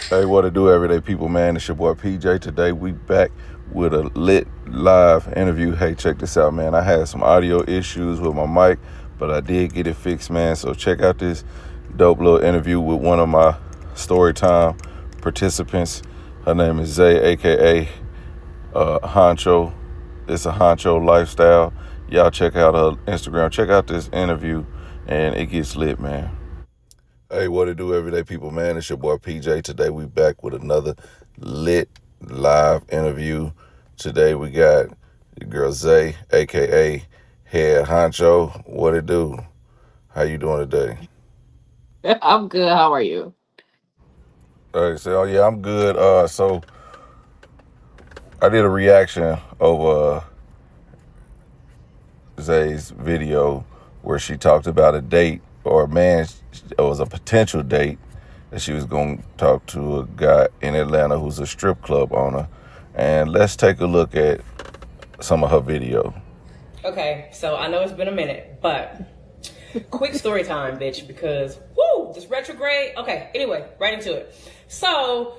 Hey, what it do, everyday people, man? It's your boy PJ. Today we back with a lit live interview. Hey, check this out, man. I had some audio issues with my mic, but I did get it fixed, man. So check out this dope little interview with one of my story time participants. Her name is Zay, aka Honcho. It's a Honcho lifestyle. Y'all check out her Instagram. Check out this interview, and it gets lit, man. Hey, what it do, everyday people, man? It's your boy PJ. Today we back with another lit live interview. Today we got the girl Zay, aka Head Honcho. What it do? How you doing today? I'm good. How are you? Oh yeah, I'm good. So I did a reaction over Zay's video where she talked about a date or a man. It was a potential date that she was going to talk to a guy in Atlanta who's a strip club owner. And let's take a look at some of her video. Okay, so I know it's been a minute, but quick story time, bitch, because woo, this retrograde. Okay, anyway, right into it. So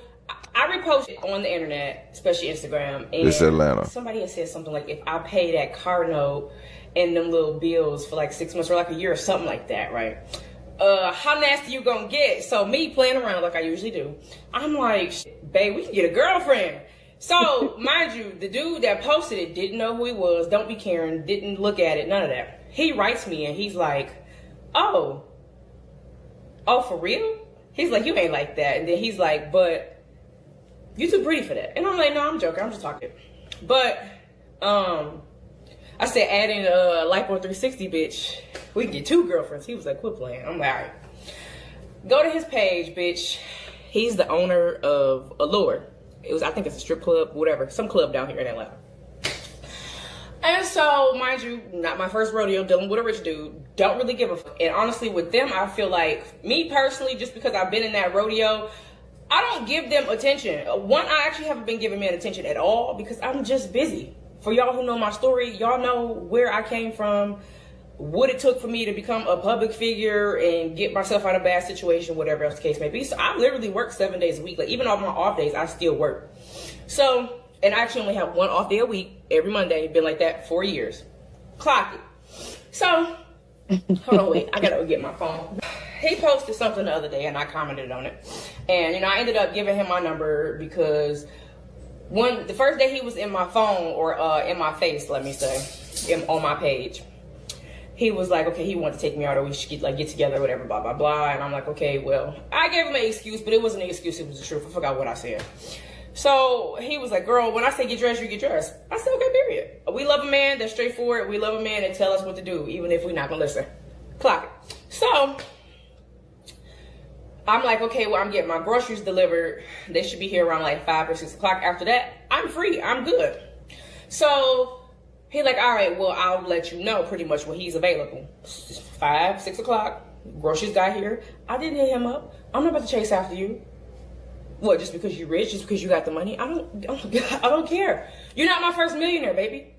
I reposted on the internet, especially Instagram, and It's Atlanta. somebody had said something like, if I pay that car note and them little bills for like 6 months or like a year or something like that, right? How nasty you gonna get? So me playing around like I usually do, I'm like, babe, we can get a girlfriend. So mind you, the dude that posted it didn't know who he was, don't be caring, didn't look at it, none of that. He writes me and he's like, oh, for real? He's like, you ain't like that. And then he's like, but you too pretty for that. And I'm like, no, I'm joking, I'm just talking. But I said, add in a Lipo 360, bitch. We can get 2 girlfriends. He was like, quit playing. I'm like, all right. Go to his page, bitch. He's the owner of Allure. I think it's a strip club, whatever. Some club down here in Atlanta. And so, mind you, not my first rodeo dealing with a rich dude. Don't really give a fuck. And honestly, with them, I feel like, me personally, just because I've been in that rodeo, I don't give them attention. One, I actually haven't been giving men attention at all because I'm just busy. For y'all who know my story, y'all know where I came from, what it took for me to become a public figure and get myself out of a bad situation, whatever else the case may be. So I literally work 7 days a week. Like, even on my off days, I still work. So, and I actually only have 1 off day a week every Monday. Been like that 4 years. Clock it. So, hold on, wait. I gotta get my phone. He posted something the other day and I commented on it. And, I ended up giving him my number because the first day he was in my phone, or in my face, let me say, on my page, he was like, okay, he wanted to take me out, or we should get together, whatever, blah, blah, blah. And I'm like, okay, well, I gave him an excuse, but it wasn't an excuse, it was the truth. I forgot what I said. So he was like, girl, when I say get dressed, you get dressed. I said, okay, period. We love a man that's straightforward. We love a man that tell us what to do, even if we're not gonna listen. Clock it. So I'm like, okay, well, I'm getting my groceries delivered. They should be here around like 5 or 6 o'clock. After that, I'm free. I'm good. So he like, all right, well, I'll let you know pretty much when he's available. 5, 6 o'clock. Groceries got here. I didn't hit him up. I'm not about to chase after you. What, just because you're rich, just because you got the money? I don't care. You're not my first millionaire, baby.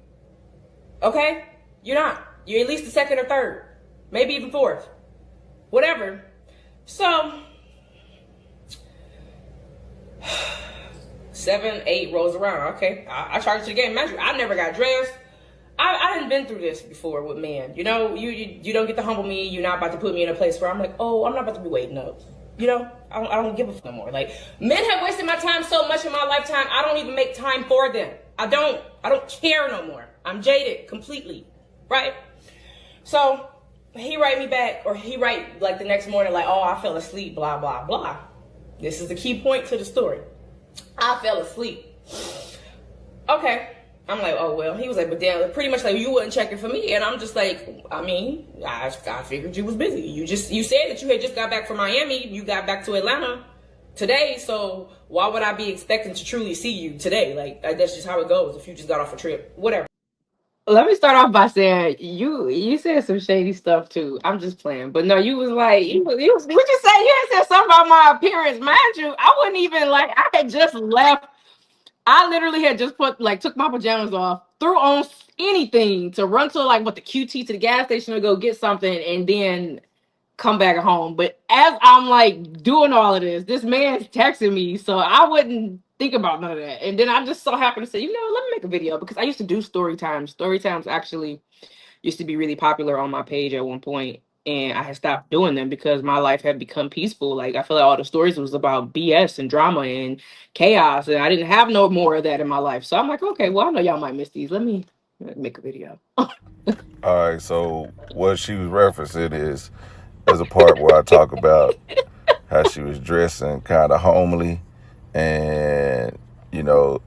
Okay? You're not. You're at least the second or third. Maybe even fourth. Whatever. So 7, 8 rolls around. Okay, I charged to the game. Imagine, I never got dressed. I hadn't been through this before with men. You don't get to humble me. You're not about to put me in a place where I'm like, oh, I'm not about to be waiting up. I don't give a fuck no more. Like, men have wasted my time so much in my lifetime. I don't even make time for them. I don't care no more. I'm jaded completely, right? So he write me back, or he write like the next morning, like, oh, I fell asleep, blah, blah, blah. This is the key point to the story. I fell asleep. Okay. I'm like, oh, well. He was like, but then pretty much like, you wasn't checking for me. And I'm just like, I mean, I figured you was busy. You said that you had just got back from Miami. You got back to Atlanta today. So why would I be expecting to truly see you today? Like, that's just how it goes if you just got off a trip. Whatever. Let me start off by saying you said some shady stuff too. I'm just playing, but no, you was like what you say? You had said something about my appearance, mind you. I wouldn't even like. I had just left. I literally had just took my pajamas off, threw on anything to run to like the QT to the gas station to go get something, and then come back home. But as I'm like doing all of this man's texting me, so I wouldn't think about none of that. And then I just so happened to say, let me make a video, because I used to do story times. Story times actually used to be really popular on my page at one point, and I had stopped doing them because my life had become peaceful. Like, I feel like all the stories was about BS and drama and chaos, and I didn't have no more of that in my life. So I'm like, okay, well, I know y'all might miss these. Let me make a video. All right, so what she was referencing is there's a part where I talk about how she was dressing kind of homely, and you know,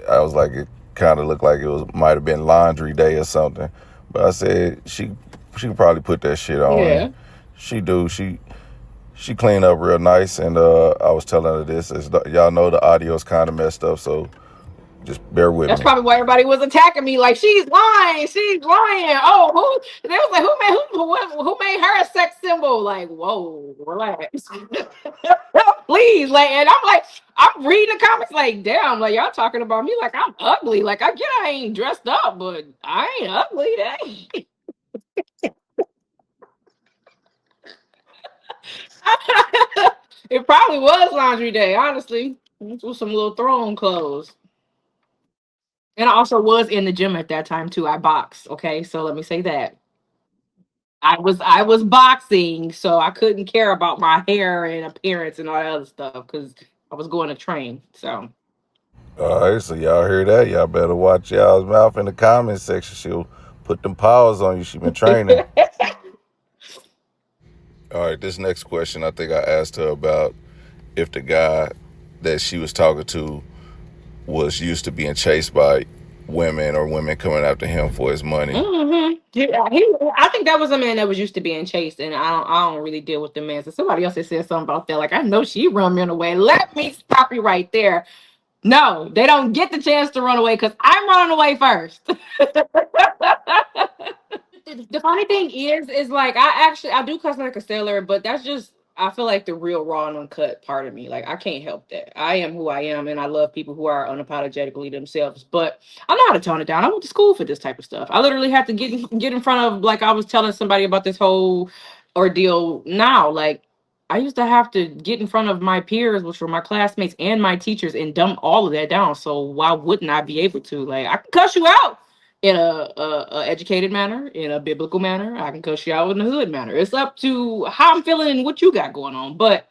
I was like, it kind of looked like might have been laundry day or something. But I said she could probably put that shit on, Yeah. and she cleaned up real nice. And I was telling her this, y'all know the audio's kind of messed up, so just bear with That's me. probably why everybody was attacking me. Like, she's lying. She's lying. Oh, who? They was like, who made her a sex symbol? Like, whoa, relax, please. Like, and I'm like, I'm reading the comments. Like, damn, like y'all talking about me like I'm ugly. Like, I get I ain't dressed up, but I ain't ugly. That it probably was laundry day. Honestly, it was some little throw-on clothes. And I also was in the gym at that time too. I boxed. Okay, so let me say that. I was boxing, so I couldn't care about my hair and appearance and all that other stuff because I was going to train. So All right, so y'all hear that? Y'all better watch y'all's mouth in the comment section. She'll put them powers on you. She been training. All right, this next question, I think I asked her about if the guy that she was talking to was used to being chased by women or women coming after him for his money. I think that was a man that was used to being chased, and I don't really deal with the man. So somebody else had said something about that. Like, I know she run men away. Let me stop you right there. No, they don't get the chance to run away because I'm running away first. The funny thing is like I do cuss like a sailor, but that's just I feel like the real raw and uncut part of me. Like, I can't help that. I am who I am, and I love people who are unapologetically themselves. But I know how to tone it down. I went to school for this type of stuff. I literally had to get in front of, like, I was telling somebody about this whole ordeal now. Like, I used to have to get in front of my peers, which were my classmates and my teachers, and dumb all of that down. So why wouldn't I be able to? Like, I can cuss you out in a educated manner, in a biblical manner. I can cuss you out in a hood manner. It's up to how I'm feeling and what you got going on. But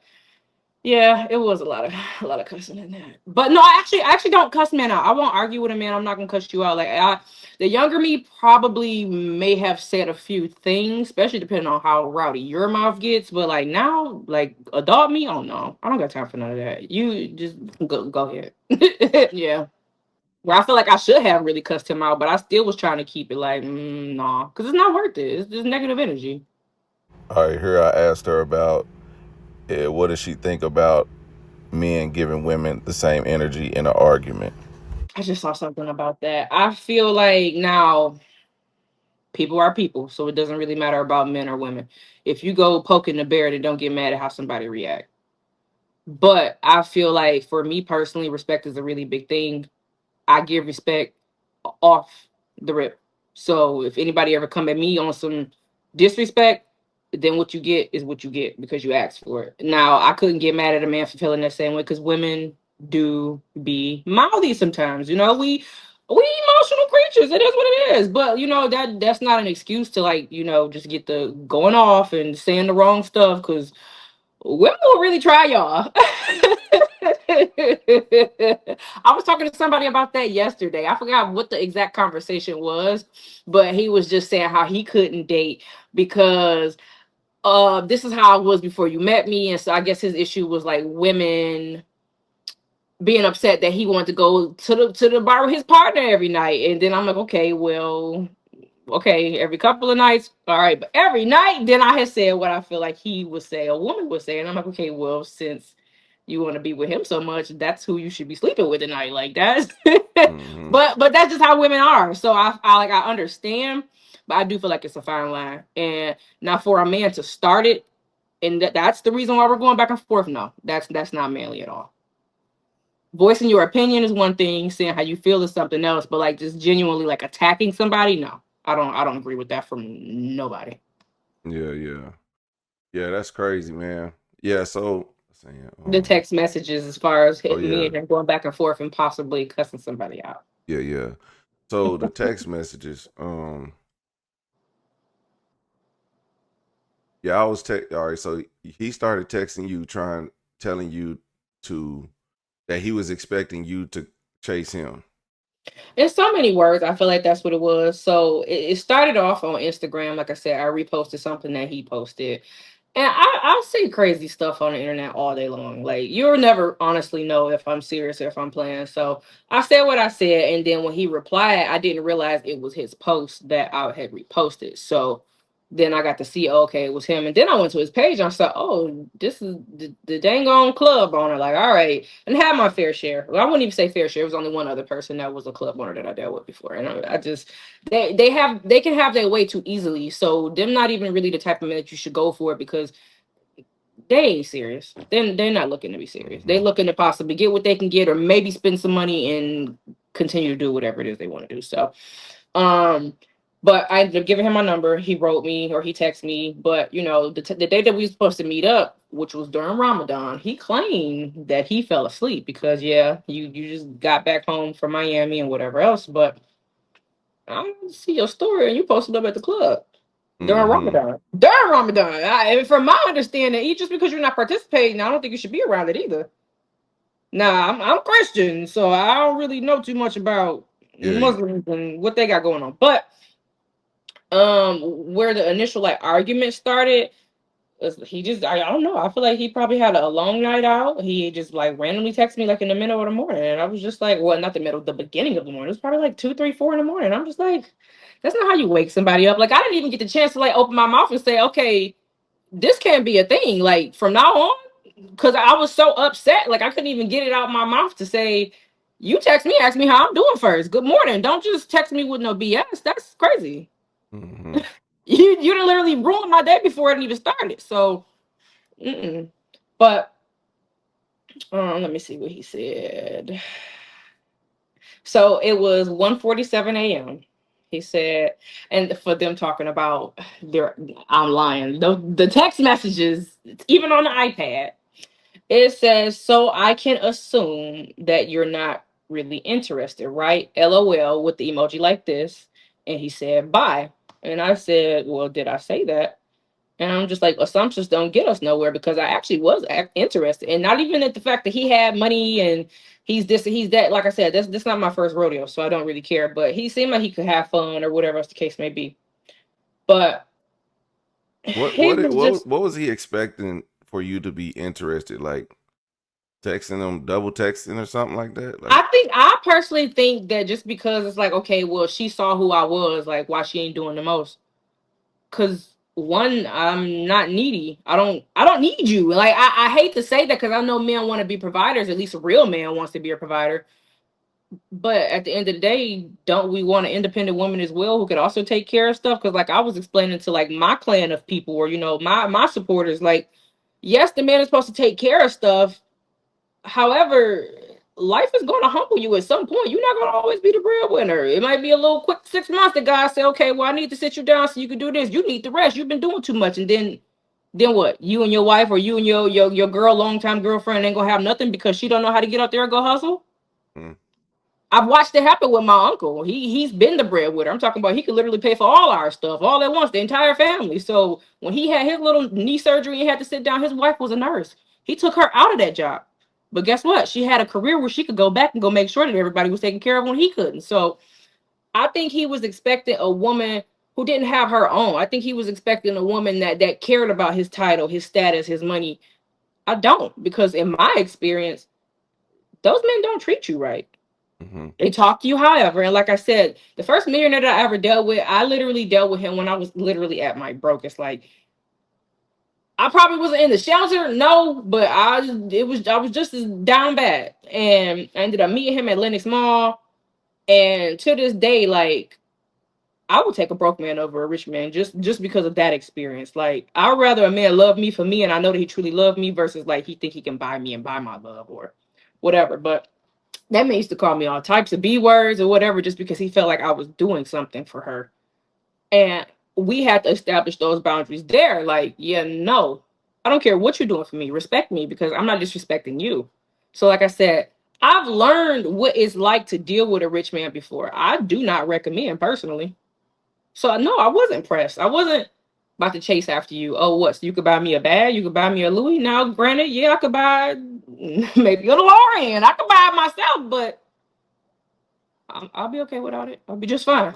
yeah, it was a lot of cussing in that. But no, I actually don't cuss men out. I won't argue with a man. I'm not gonna cuss you out. Like, the younger me probably may have said a few things, especially depending on how rowdy your mouth gets. But like now, like adult me, oh no, I don't got time for none of that. You just go ahead. Yeah. Where I feel like I should have really cussed him out, but I still was trying to keep it like, nah, because it's not worth it. It's just negative energy. All right, here I asked her about what does she think about men giving women the same energy in an argument. I just saw something about that. I feel like now people are people, so it doesn't really matter about men or women. If you go poking the bear, then don't get mad at how somebody react. But I feel like for me personally, respect is a really big thing. I give respect off the rip. So if anybody ever come at me on some disrespect, then what you get is what you get because you asked for it. Now, I couldn't get mad at a man for feeling that same way because women do be mouthy sometimes. We emotional creatures. It is what it is. But that's not an excuse to, like, just get the going off and saying the wrong stuff, because women will really try y'all. I was talking to somebody about that yesterday. I forgot what the exact conversation was, but he was just saying how he couldn't date because this is how I was before you met me. And so I guess his issue was like women being upset that he wanted to go to the bar with his partner every night. And then I'm like, okay, well, okay, every couple of nights, all right, but every night, then I had said what I feel like he would say, a woman would say, and I'm like, okay, well, since you want to be with him so much, that's who you should be sleeping with tonight, like that. Mm-hmm. but that's just how women are. So I understand, but I do feel like it's a fine line. And now for a man to start it, and that's the reason why we're going back and forth. No, that's not manly at all. Voicing your opinion is one thing, saying how you feel is something else, but like just genuinely like attacking somebody, no. I don't agree with that from nobody. Yeah, yeah. Yeah, that's crazy, man. Yeah, so saying, The text messages as far as oh hitting me yeah, and him going back and forth and possibly cussing somebody out. yeah, yeah. So the text messages, yeah, I was all right. So he started texting you, telling you to that he was expecting you to chase him. In so many words, I feel like that's what it was. So it started off on Instagram. Like I said, I reposted something that he posted. And I see crazy stuff on the internet all day long. Like you'll never honestly know if I'm serious or if I'm playing. So I said what I said, and then when he replied, I didn't realize it was his post that I had reposted. So then I got to see, okay, it was him. And then I went to his page and I saw, oh, this is the dang on club owner. Like, all right, and had my fair share. Well, I wouldn't even say fair share. It was only one other person that was a club owner that I dealt with before, and I just they can have their way too easily. So them not even really the type of men that you should go for because they ain't serious. They're not looking to be serious. They Hmm. looking to possibly get what they can get, or maybe spend some money and continue to do whatever it is they want to do. So, um, but I ended up giving him my number. He wrote me or he texted me. But you know, the day that we were supposed to meet up, which was during Ramadan, he claimed that he fell asleep because yeah, you just got back home from Miami and whatever else. But I didn't see your story and you posted up at the club during Hmm. Ramadan. During Ramadan, and from my understanding, just because you're not participating, I don't think you should be around it either. Nah, I'm Christian, so I don't really know too much about Yeah. Muslims and what they got going on. But where the initial like argument started was he just I don't know. I feel like he probably had a long night out. He just like randomly texted me like in the middle of the morning, and I was just like, well, not the middle, the beginning of the morning. It was probably like 2, 3, 4 in the morning. I'm just like, that's not how you wake somebody up. Like I didn't even get the chance to like open my mouth and say, okay, this can't be a thing. Like from now on, because I was so upset, like I couldn't even get it out my mouth to say, you text me, ask me how I'm doing first. Good morning. Don't just text me with no BS. That's crazy. Hmm. You done literally ruined my day before it even started. So, mm-mm. But let me see what he said. So it was 1:47 a.m. He said, and for them talking about their, I'm lying. The text messages, even on the iPad, it says, so I can assume that you're not really interested, right? LOL with the emoji like this. And he said, bye. And I said, well, did I say that? And I'm just like, assumptions don't get us nowhere because I actually was interested. And not even at the fact that he had money and he's this and he's that. Like I said, this not my first rodeo, so I don't really care. But he seemed like he could have fun or whatever else the case may be. But What he what it- was just what was he expecting for you to be interested? Like texting him, double texting or something like that? Like, I personally think that just because it's like, okay, well, she saw who I was, like why she ain't doing the most. Cause one, I'm not needy. I don't need you. Like I hate to say that because I know men want to be providers, at least a real man wants to be a provider. But at the end of the day, don't we want an independent woman as well who could also take care of stuff? Because like I was explaining to like my clan of people or my supporters, like, yes, the man is supposed to take care of stuff. However, life is going to humble you at some point. You're not going to always be the breadwinner. It might be a little quick 6 months that God say, okay, well, I need to sit you down so you can do this. You need to rest. You've been doing too much. And then what? You and your wife or you and your girl, longtime girlfriend ain't gonna have nothing because she don't know how to get out there and go hustle. mm, I've watched it happen with my uncle. He's been the breadwinner. I'm talking about he could literally pay for all our stuff all at once, the entire family. So when he had his little knee surgery and had to sit down, his wife was a nurse. He took her out of that job. But guess what? She had a career where she could go back and go make sure that everybody was taken care of when he couldn't. So I think he was expecting a woman who didn't have her own. I think he was expecting a woman that cared about his title, his status, his money. I don't, because in my experience, those men don't treat you right. mm-hmm, They talk to you, however, and like I said, the first millionaire that I ever dealt with, I literally dealt with him when I was literally at my brokest. Like I probably wasn't in the shelter, no, but I was just as down bad, and I ended up meeting him at Lenox Mall, and to this day, like I would take a broke man over a rich man just because of that experience. Like I'd rather a man love me for me, and I know that he truly loved me, versus like he think he can buy me and buy my love or whatever. But that man used to call me all types of B words or whatever just because he felt like I was doing something for her. And we had to establish those boundaries there. Like, yeah, no, I don't care what you're doing for me. Respect me because I'm not disrespecting you. So, like I said, I've learned what it's like to deal with a rich man before. I do not recommend personally. So, no, I wasn't pressed. I wasn't about to chase after you. Oh, what? So you could buy me a bag? You could buy me a Louis? Now, granted, yeah, I could buy maybe a DeLorean. I could buy it myself, but I'll be okay without it. I'll be just fine.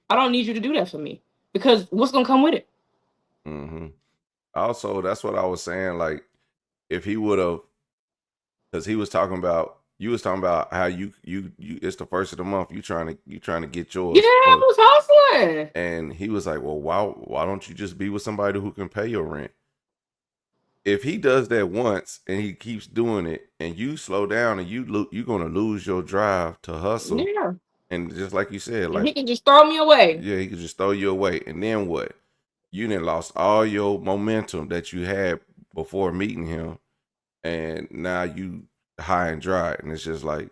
I don't need you to do that for me because what's gonna come with it? Mm-hmm. Also, that's what I was saying. Like, if he would have, because he was talking about, you was talking about how you it's the first of the month. You trying to get Yeah, yours I up, was hustling. and he was like, well, why don't you just be with somebody who can pay your rent? If he does that once and he keeps doing it, and you slow down and you're gonna lose your drive to hustle, Yeah, and just like you said, and like, he can just throw me away. yeah, he could just throw you away, and then what? You then lost all your momentum that you had before meeting him, and now you high and dry, and it's just like,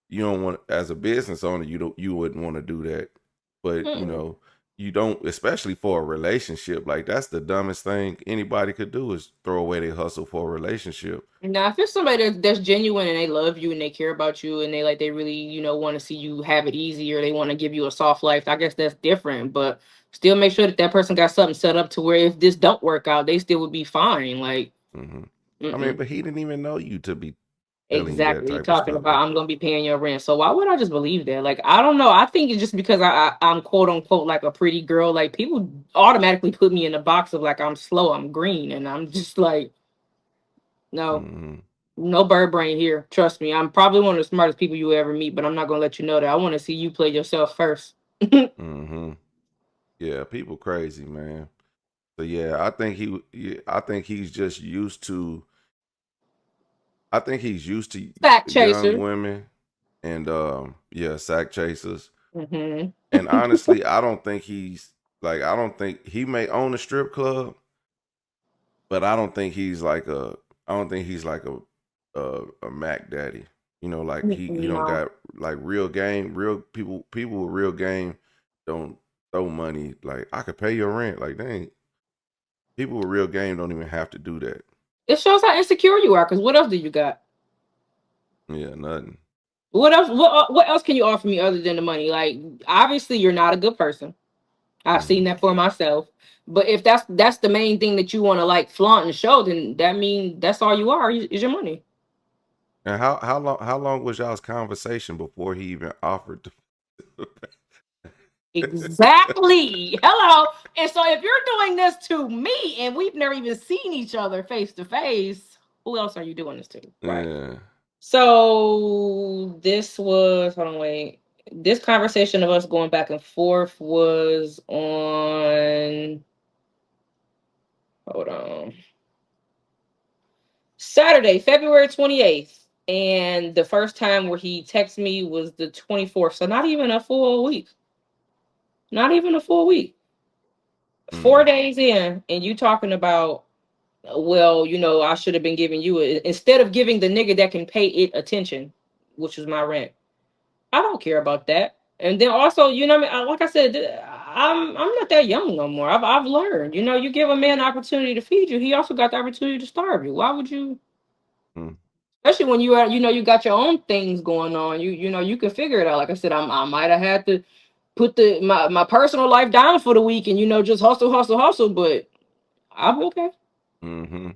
you don't want, as a business owner, you wouldn't want to do that. But Mm-mm. you don't, especially for a relationship. Like, that's the dumbest thing anybody could do, is throw away their hustle for a relationship. Now, if it's somebody that's genuine and they love you and they care about you and they really want to see you have it easy or they want to give you a soft life, I guess that's different. But still, make sure that that person got something set up to where if this don't work out, they still would be fine. Like, Hmm. I mean, mm-mm. but he didn't even know you to be telling you that Exactly. type of Talking stuff. about I'm gonna be paying your rent. So why would I just believe that? Like I don't know. I think it's just because I'm quote unquote like a pretty girl. Like people automatically put me in the box of like I'm slow, I'm green, and I'm just like no, Hmm. no bird brain here. Trust me. I'm probably one of the smartest people you ever meet, but I'm not gonna let you know that. I want to see you play yourself first. Hmm. Yeah, people crazy, man. So yeah, I think he's just used to. I think he's used to Fact young chaser. women, and yeah, sack chasers. Hmm. And honestly, I don't think he's like, I don't think he may own a strip club, but I don't think he's like a Mac daddy. Like, he don't No. got like real game. Real people with real game don't throw money. Like, I could pay your rent. Like, dang, people with real game don't even have to do that. It shows how insecure you are. Because what else do you got? Yeah, nothing. What else? What else can you offer me other than the money? Like obviously you're not a good person. I've seen Hmm. that for myself. But if that's the main thing that you want to like flaunt and show, then that means that's all you are is your money. And how long was y'all's conversation before he even offered to? Exactly. Hello. And so if you're doing this to me and we've never even seen each other face to face, who else are you doing this to? Right. Yeah. So this was hold on, wait. This conversation of us going back and forth was on hold on. Saturday, February 28th. And the first time where he texted me was the 24th. So not even a full week. Not even a full week. 4 Mm. days in, and you talking about, well, I should have been giving you it instead of giving the nigga that can pay it attention, which was my rent. I don't care about that. And then also, what I mean? Like I said, I'm not that young no more. I've learned. You give a man an opportunity to feed you, he also got the opportunity to starve you. Why would you? Mm. Especially when you are, you got your own things going on. You can figure it out. Like I said, I might have had to put my personal life down for the week and just hustle, hustle, hustle. But I'll be okay. Mm-hmm.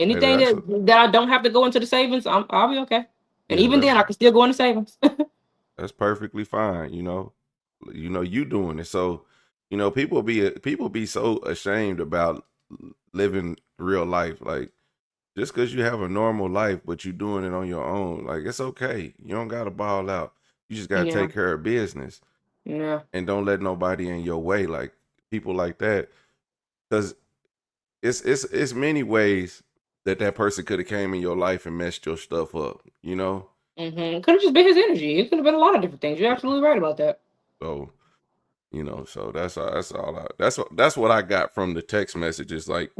Hey, Anything that I don't have to go into the savings, I'll be okay. And yeah, even then, I can still go into savings. that's perfectly fine. You doing it. So, people be so ashamed about living real life. Like, just because you have a normal life, but you doing it on your own, like, it's okay. You don't gotta ball out. You just gotta Yeah, take care of business, yeah. and don't let nobody in your way. Like, people like that, because it's many ways that person could have came in your life and messed your stuff up. Could have just been his energy. It could have been a lot of different things. You're absolutely right about that. So, so that's what I got from the text messages. Like,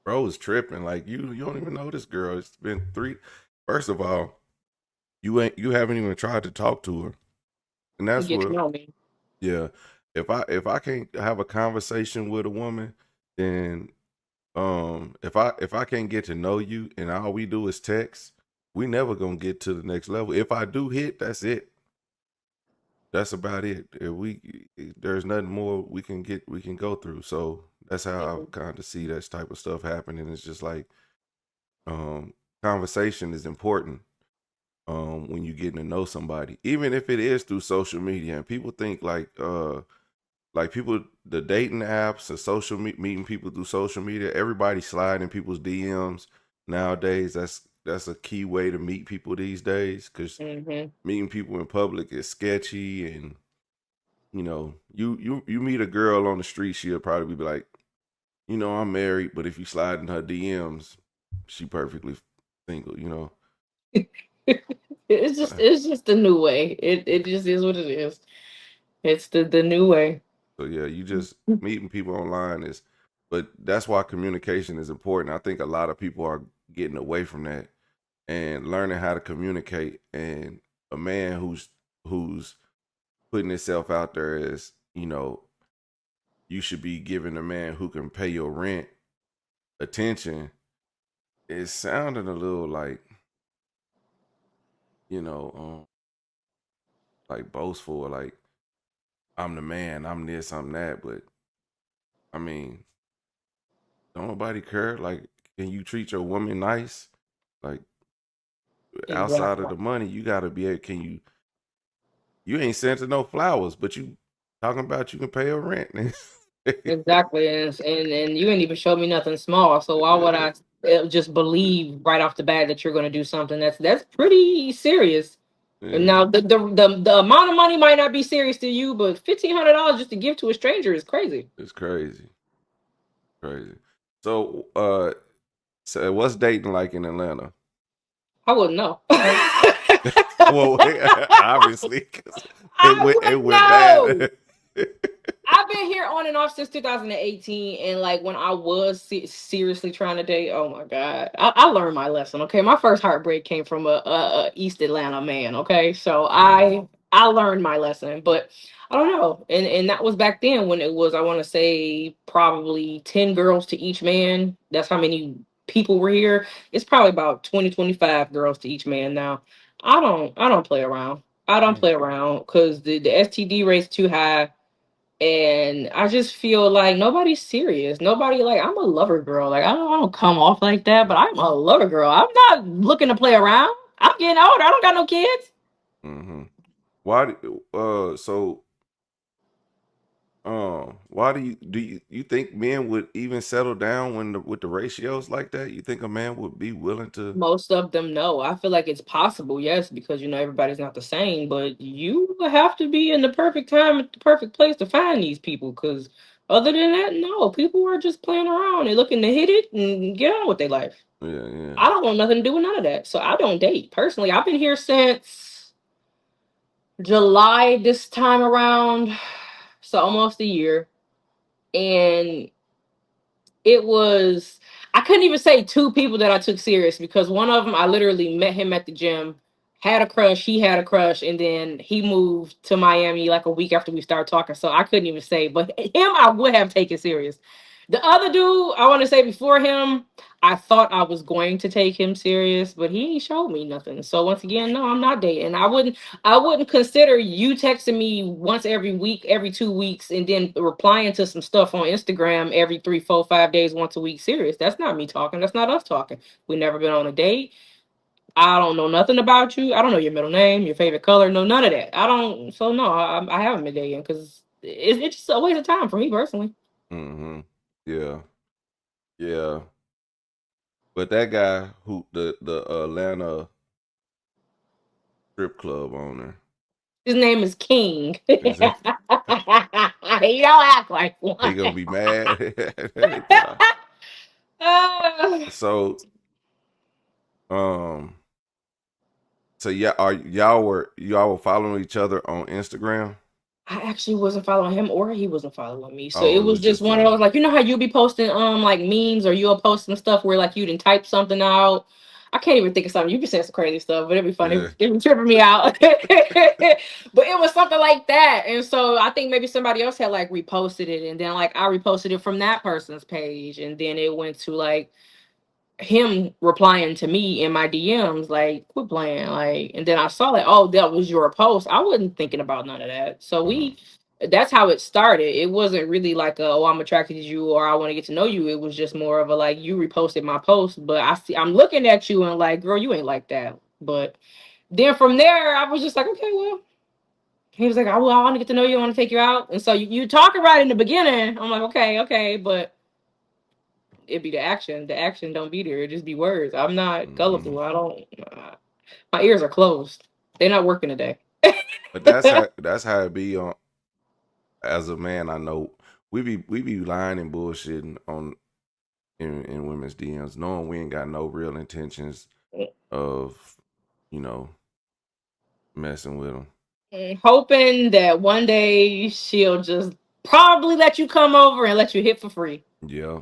bro is tripping. Like, you don't even know this girl. It's been three. First of all, you haven't even tried to talk to her, and You that's get to what. know me. Yeah, if I can't have a conversation with a woman, then if I can't get to know you and all we do is text, we never gonna get to the next level. If I do hit, that's it. That's about it. There's nothing more we can go through. So that's how I kind of see that type of stuff happening. It's just like conversation is important when you're getting to know somebody, even if it is through social media. And people think like people, the dating apps, the meeting people through social media, everybody sliding in people's DMs nowadays. That's a key way to meet people these days, because meeting people in public is sketchy. And you meet a girl on the street, she'll probably be like, I'm married, but if you slide in her DMs, she perfectly single. It's just the new way. It just is what it is. It's the new way. So yeah, you just meeting people online but that's why communication is important. I think a lot of people are getting away from that and learning how to communicate. And a man who's putting himself out there as, you should be giving a man who can pay your rent attention. It sounded a little you know, um, like boastful, like I'm the man, I'm this, I'm that. But I mean, don't nobody care. Like, can you treat your woman nice? Like, outside of Exactly. the money, you gotta be able. You ain't sent her no flowers, but you talking about you can pay her rent? Exactly. And you ain't even showed me nothing small. So why would Yeah, I just believe right off the bat that you're going to do something that's pretty serious? And yeah, now the amount of money might not be serious to you, but $1,500 just to give to a stranger is crazy. it's crazy, crazy. So, so what's dating like in Atlanta? I wouldn't know. Well, obviously, 'cause I it wouldn't went know. bad. I've been here on and off since 2018, and like when I was seriously trying to date, oh my god, I learned my lesson. Okay, my first heartbreak came from a East Atlanta man. Okay, so Mhm, I learned my lesson, but I don't know, and that was back then when it was, I want to say, probably 10 girls to each man. That's how many people were here. It's probably about 20, 25 girls to each man now. I don't play around. I don't mm, play around because the STD rate's too high, and I just feel like nobody's serious. Nobody, like, I'm a lover girl. Like, I don't come off like that, but I'm a lover girl. I'm not looking to play around. I'm getting older. I don't got no kids. mhm. Why? So why do you think men would even settle down with the ratios like that? You think a man would be willing to? Most of them no. I feel like it's possible, yes, because everybody's not the same, but you have to be in the perfect time at the perfect place to find these people. Because other than that, no, people are just playing around and looking to hit it and get on with their life. Yeah, yeah. I don't want nothing to do with none of that. So I don't date. Personally, I've been here since July this time around. So almost a year. And it was, I couldn't even say two people that I took serious, because one of them I literally met him at the gym, had a crush, he had a crush, and then he moved to Miami like a week after we started talking. So I couldn't even say, but him I would have taken serious. The other dude, I want to say, before him, I thought I was going to take him serious, but he ain't showed me nothing. So once again, no, I'm not dating. I wouldn't consider you texting me once every week, every 2 weeks, and then replying to some stuff on Instagram every 3, 4, 5 days, once a week serious. That's not me talking. That's not us talking. We never been on a date. I don't know nothing about you. I don't know your middle name, your favorite color, no, none of that. I don't. So no, I haven't been dating because it's just a waste of time for me personally. Mm-hmm. Yeah, yeah. But that guy who the Atlanta strip club owner, His name is King. He is it, don't act like he one. gonna be mad anytime. Uh, So um, so yeah, are y'all were following each other on Instagram? I actually wasn't following him, or he wasn't following me. So Oh, it it was was just just one of those, like, how you be posting like memes, or you'll post some stuff where like you didn't type something out. I can't even think of something. You be saying some crazy stuff, but it'd be funny. Yeah. It'd be tripping me out. But it was something like that. And so I think maybe somebody else had like reposted it. And then like I reposted it from that person's page. And then it went to like him replying to me in my DMs, like, quit playing. Like, and then I saw like, oh, that was your post. I wasn't thinking about none of that. So Mm. that's how it started. It wasn't really like, oh, I'm attracted to you or I want to get to know you. It was just more of a like, you reposted my post, but I'm looking at you and like, girl, you ain't like that. But then from there, I was just like, okay, well, he was like, I want to get to know you. I want to take you out. And so you talking right in the beginning. I'm like, okay, okay. But it be the action. The action don't be there. It just be words. I'm not Hmm. gullible. I don't. My ears are closed. They're not working today. But that's how it be on as a man. I know we be lying and bullshitting on in women's DMs, knowing we ain't got no real intentions of you know messing with them. Hoping that one day she'll just probably let you come over and let you hit for free. Yeah,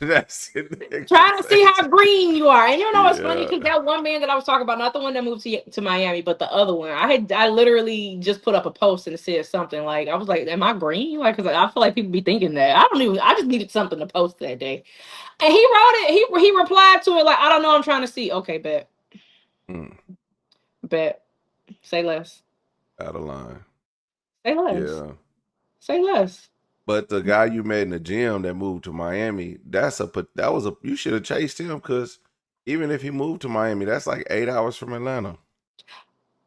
that's it. Trying to see how green you are. And you know what's funny? Yeah. Because that one man that I was talking about, not the one that moved to Miami, but the other one, I literally just put up a post and it said something like, I was like, am I green? Like, because I feel like people be thinking that. I just needed something to post that day. And he wrote it, he replied to it like, I don't know, I'm trying to see. Okay, bet. Mm, Bet. Say less. out of line. Say less. Yeah. Say less. But the guy you met in the gym that moved to Miami, that was a you should have chased him because even if he moved to Miami, that's like 8 hours from Atlanta.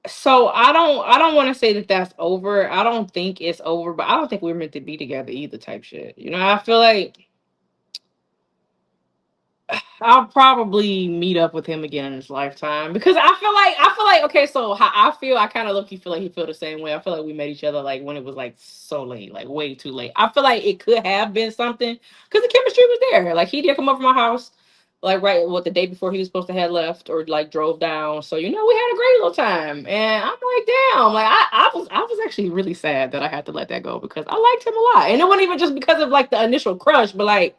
So I don't want to say that that's over. I don't think it's over, but I don't think we're meant to be together either type shit. You know, I feel like I'll probably meet up with him again in his lifetime because I feel like okay, so how I feel, I kind of look, you feel like he feel the same way. I feel like we met each other like when it was like so late, like way too late. I feel like it could have been something because the chemistry was there. Like he did come over my house, like right what the day before he was supposed to have left or like drove down. So you know we had a great little time, and I'm like, damn, like I was actually really sad that I had to let that go because I liked him a lot, and it wasn't even just because of like the initial crush, but like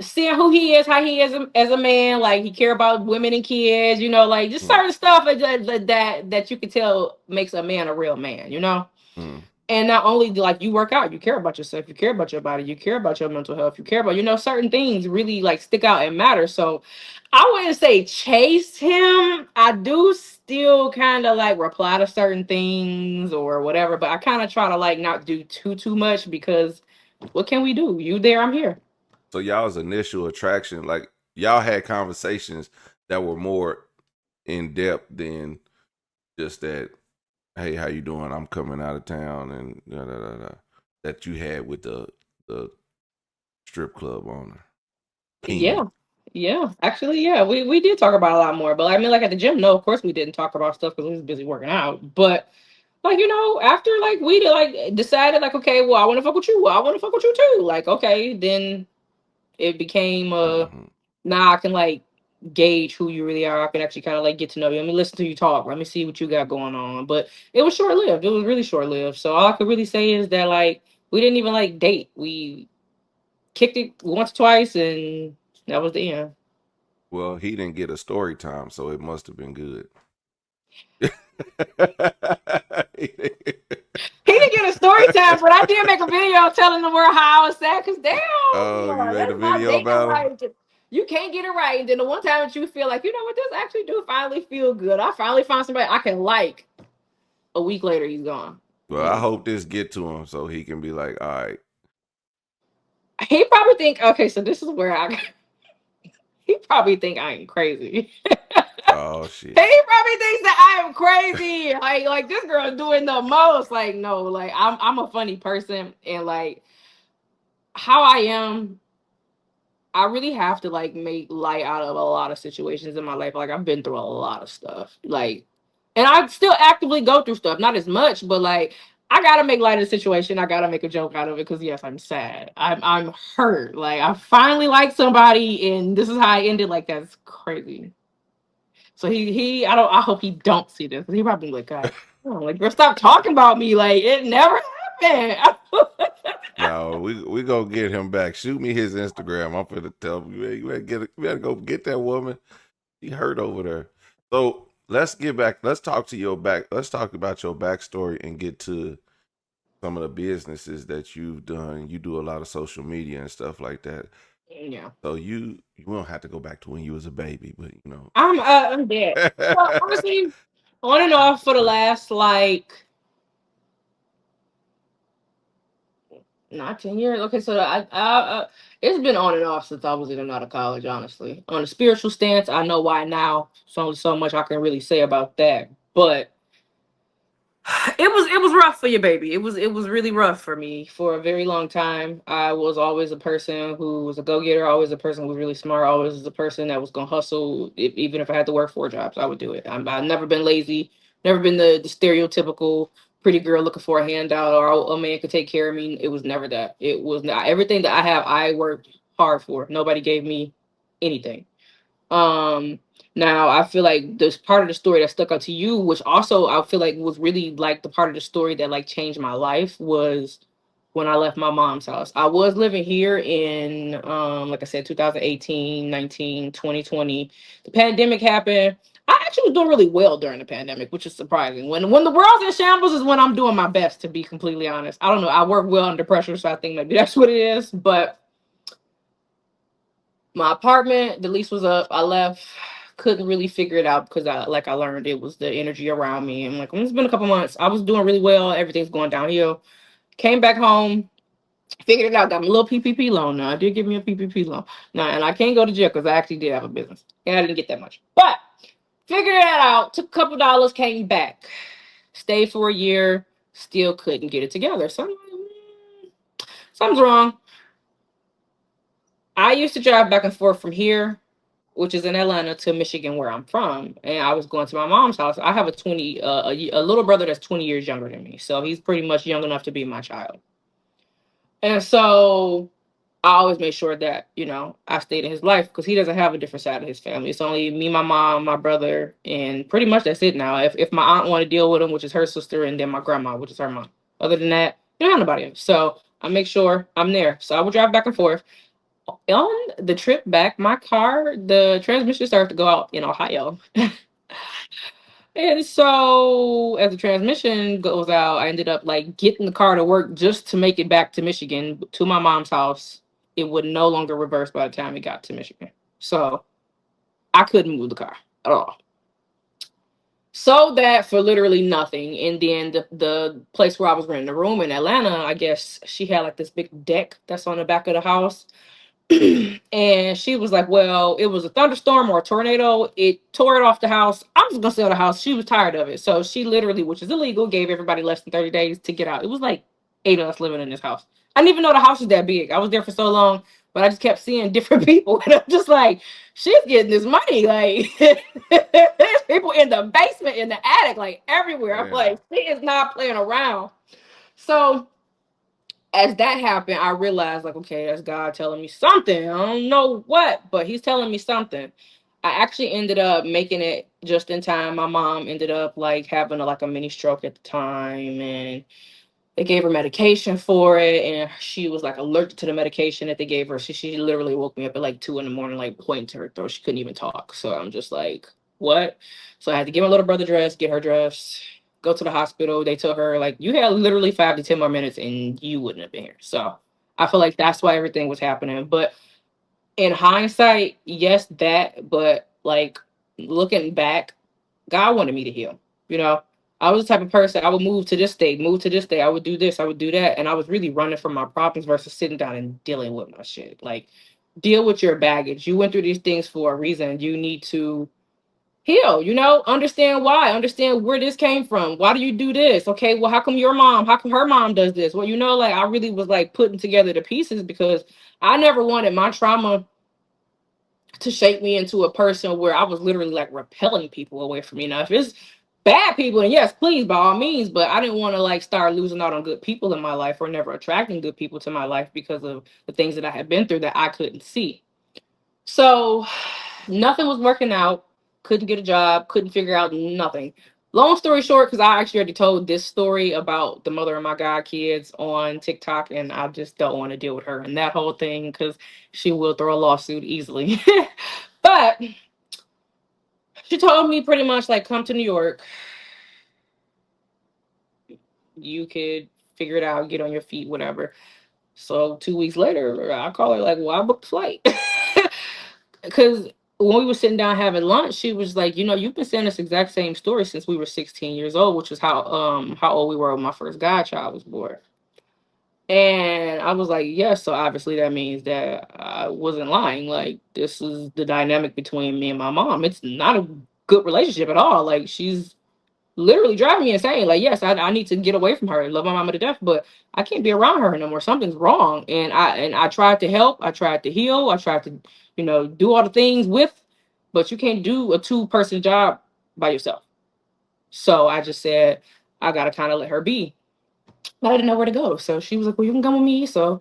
seeing who he is, how he is as a man, like he care about women and kids, you know, like just Mm, certain stuff that you could tell makes a man a real man, you know. mm. And not only like you work out, you care about yourself, you care about your body, you care about your mental health, you care about, you know, certain things really like stick out and matter. So I wouldn't say chase him. I do still kind of like reply to certain things or whatever, but I kind of try to like not do too much because what can we do? You there, I'm here. So y'all's initial attraction, like y'all had conversations that were more in depth than just that. Hey, how you doing? I'm coming out of town, and da, da, da, da, that you had with the strip club owner Yeah. King. Yeah. Actually, yeah. We did talk about a lot more. But I mean like at the gym, no, of course we didn't talk about stuff because we was busy working out. But like, you know, after like we did like decided like, okay, well, I want to fuck with you. Well, I want to fuck with you too. Like, okay, then it became Hmm. now I can like gauge who you really are. I can actually kind of like get to know you. Let me listen to you talk. Let me see what you got going on. But it was short lived. It was really short lived. So all I could really say is that like we didn't even like date. We kicked it once, twice, and that was the end. Well, he didn't get a story time, so it must have been good. He didn't get a story time, but I did make a video telling the world how I was sad. Cause damn, Oh, you Lord, made a that's not video dating about him? right. You can't get it right. And then the one time that you feel like, you know what, this actually do finally feel good. I finally found somebody I can like. A week later, he's gone. Well, I Mm. hope this get to him so he can be like, all right. He probably think, okay, so this is where I. He probably think I am crazy. Oh He shit. probably thinks that I am crazy. Like this girl doing the most. Like no, like I'm a funny person, and like how I am, I really have to like make light out of a lot of situations in my life. Like I've been through a lot of stuff. Like, and I still actively go through stuff, not as much, but like I gotta make light of the situation. I gotta make a joke out of it because yes, I'm sad. I'm hurt. Like I finally like somebody, and this is how I ended. Like that's crazy. So I hope he don't see this. He probably like, God, like, girl, stop talking about me. Like it never happened. No, we gonna get him back. Shoot me his Instagram. I'm finna tell him you better go get that woman. He hurt over there. So let's get back. Let's talk to your back. Let's talk about your backstory and get to some of the businesses that you've done. You do a lot of social media and stuff like that. Yeah. So you don't have to go back to when you was a baby, but you know. I'm dead. Well, honestly, on and off for the last like not 10 years. Okay, so it's been on and off since I was in and out of college. Honestly, on a spiritual stance, I know why now. So much I can really say about that, but it was rough for your baby. It was really rough for me for a very long time. I was always a person who was a go getter. Always a person who was really smart. Always was a person that was gonna hustle. Even if I had to work 4 jobs, I would do it. I've never been lazy. Never been the stereotypical pretty girl looking for a handout or a man could take care of me. It was never that. It was not everything that I have. I worked hard for. Nobody gave me anything. Um, Now I feel like this part of the story that stuck out to you, which also I feel like was really like the part of the story that like changed my life was when I left my mom's house. I was living here in like I said 2018, 19, 2020. The pandemic happened. I actually was doing really well during the pandemic, which is surprising. When the world's in shambles is when I'm doing my best, to be completely honest. I don't know. I work well under pressure, so I think maybe that's what it is. But my apartment, the lease was up. I left, couldn't really figure it out because I learned it was the energy around me. I'm like, it's been a couple months. I was doing really well. Everything's going downhill. Came back home, figured it out. Got my little PPP loan now. I did give me a PPP loan now, and I can't go to jail because I actually did have a business, and I didn't get that much. But figured that out. Took a couple dollars, came back, stayed for a year, still couldn't get it together. So I'm like, something's wrong. I used to drive back and forth from here, which is in Atlanta, to Michigan, where I'm from, and I was going to my mom's house. I have a little brother that's 20 years younger than me, so he's pretty much young enough to be my child. And so I always made sure that I stayed in his life because he doesn't have a different side of his family. It's only me, my mom, my brother, and pretty much that's it now. If my aunt want to deal with him, which is her sister, and then my grandma, which is her mom. Other than that, you don't have nobody else. So I make sure I'm there. So I would drive back and forth. On the trip back, my car, the transmission started to go out in Ohio. And so as the transmission goes out, I ended up like getting the car to work just to make it back to Michigan to my mom's house. It would no longer reverse by the time it got to Michigan. So I couldn't move the car at all. So that for literally nothing. And then the place where I was renting a room in Atlanta, I guess she had like this big deck that's on the back of the house. And she was like, well, it was a thunderstorm or a tornado. It tore it off the house. I'm just gonna sell the house. She was tired of it. So she literally, which is illegal, gave everybody less than 30 days to get out. It was like 8 of us living in this house. I didn't even know the house was that big. I was there for so long, but I just kept seeing different people. And I'm just like, she's getting this money. Like there's people in the basement, in the attic, like everywhere. I'm Damn. like, she is not playing around. So as that happened, I realized, like, okay, that's God telling me something. I don't know what, but He's telling me something. I actually ended up making it just in time. My mom ended up like having like a mini stroke at the time, and they gave her medication for it, and she was like allergic to the medication that they gave her. She literally woke me up at like 2 in the morning, like pointing to her throat. She couldn't even talk. So I'm just like, what? So I had to get my little brother dressed, get her dressed, go to the hospital. They told her like, you had literally 5 to 10 more minutes, and you wouldn't have been here. So I feel like that's why everything was happening. But in hindsight, yes, that. But like looking back, God wanted me to heal. You know, I was the type of person I would move to this state, move to this state. I would do this, I would do that. And I was really running from my problems versus sitting down and dealing with my shit. Like, deal with your baggage. You went through these things for a reason. You need to heal, understand why, understand where this came from. Why do you do this? Okay, well, how come her mom does this? Well, like I really was like putting together the pieces because I never wanted my trauma to shape me into a person where I was literally like repelling people away from me. Now, if it's bad people, then yes, please, by all means. But I didn't want to like start losing out on good people in my life or never attracting good people to my life because of the things that I had been through that I couldn't see. So nothing was working out. Couldn't get a job. Couldn't figure out nothing. Long story short, because I actually already told this story about the mother of my god kids on TikTok, and I just don't want to deal with her and that whole thing because she will throw a lawsuit easily. But she told me pretty much like, come to New York, you could figure it out, get on your feet, whatever. So 2 weeks later, I call her like, well, I booked a flight. Because when we were sitting down having lunch, she was like, you've been saying this exact same story since we were 16 years old, which is how old we were when my first godchild was born. And I was like, yes, so obviously that means that I wasn't lying. Like, this is the dynamic between me and my mom. It's not a good relationship at all. Like, she's literally driving me insane. Like, yes, I need to get away from her. I love my mama to death, but I can't be around her no more. Something's wrong. And I tried to help. I tried to heal. I tried to, do all the things with, but you can't do a two-person job by yourself. So I just said, I gotta kind of let her be. But I didn't know where to go. So she was like, well, you can come with me. So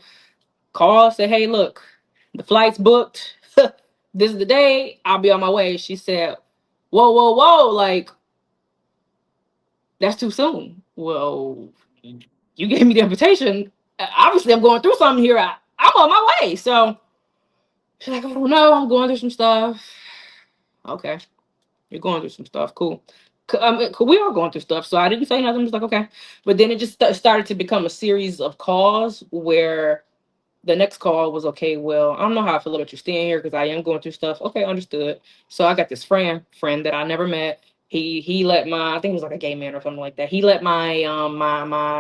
call, say, hey, look, the flight's booked. This is the day. I'll be on my way. She said, whoa, whoa, whoa. Like, that's too soon. Well, you gave me the invitation. Obviously, I'm going through something here. I'm on my way. So she's like, I don't know. I'm going through some stuff. Okay. You're going through some stuff. Cool. We are going through stuff. So I didn't say nothing. I was like, okay. But then it just started to become a series of calls where the next call was, okay, well, I don't know how I feel about you staying here because I am going through stuff. Okay, understood. So I got this friend that I never met. He let my, I think it was like a gay man or something like that. He let my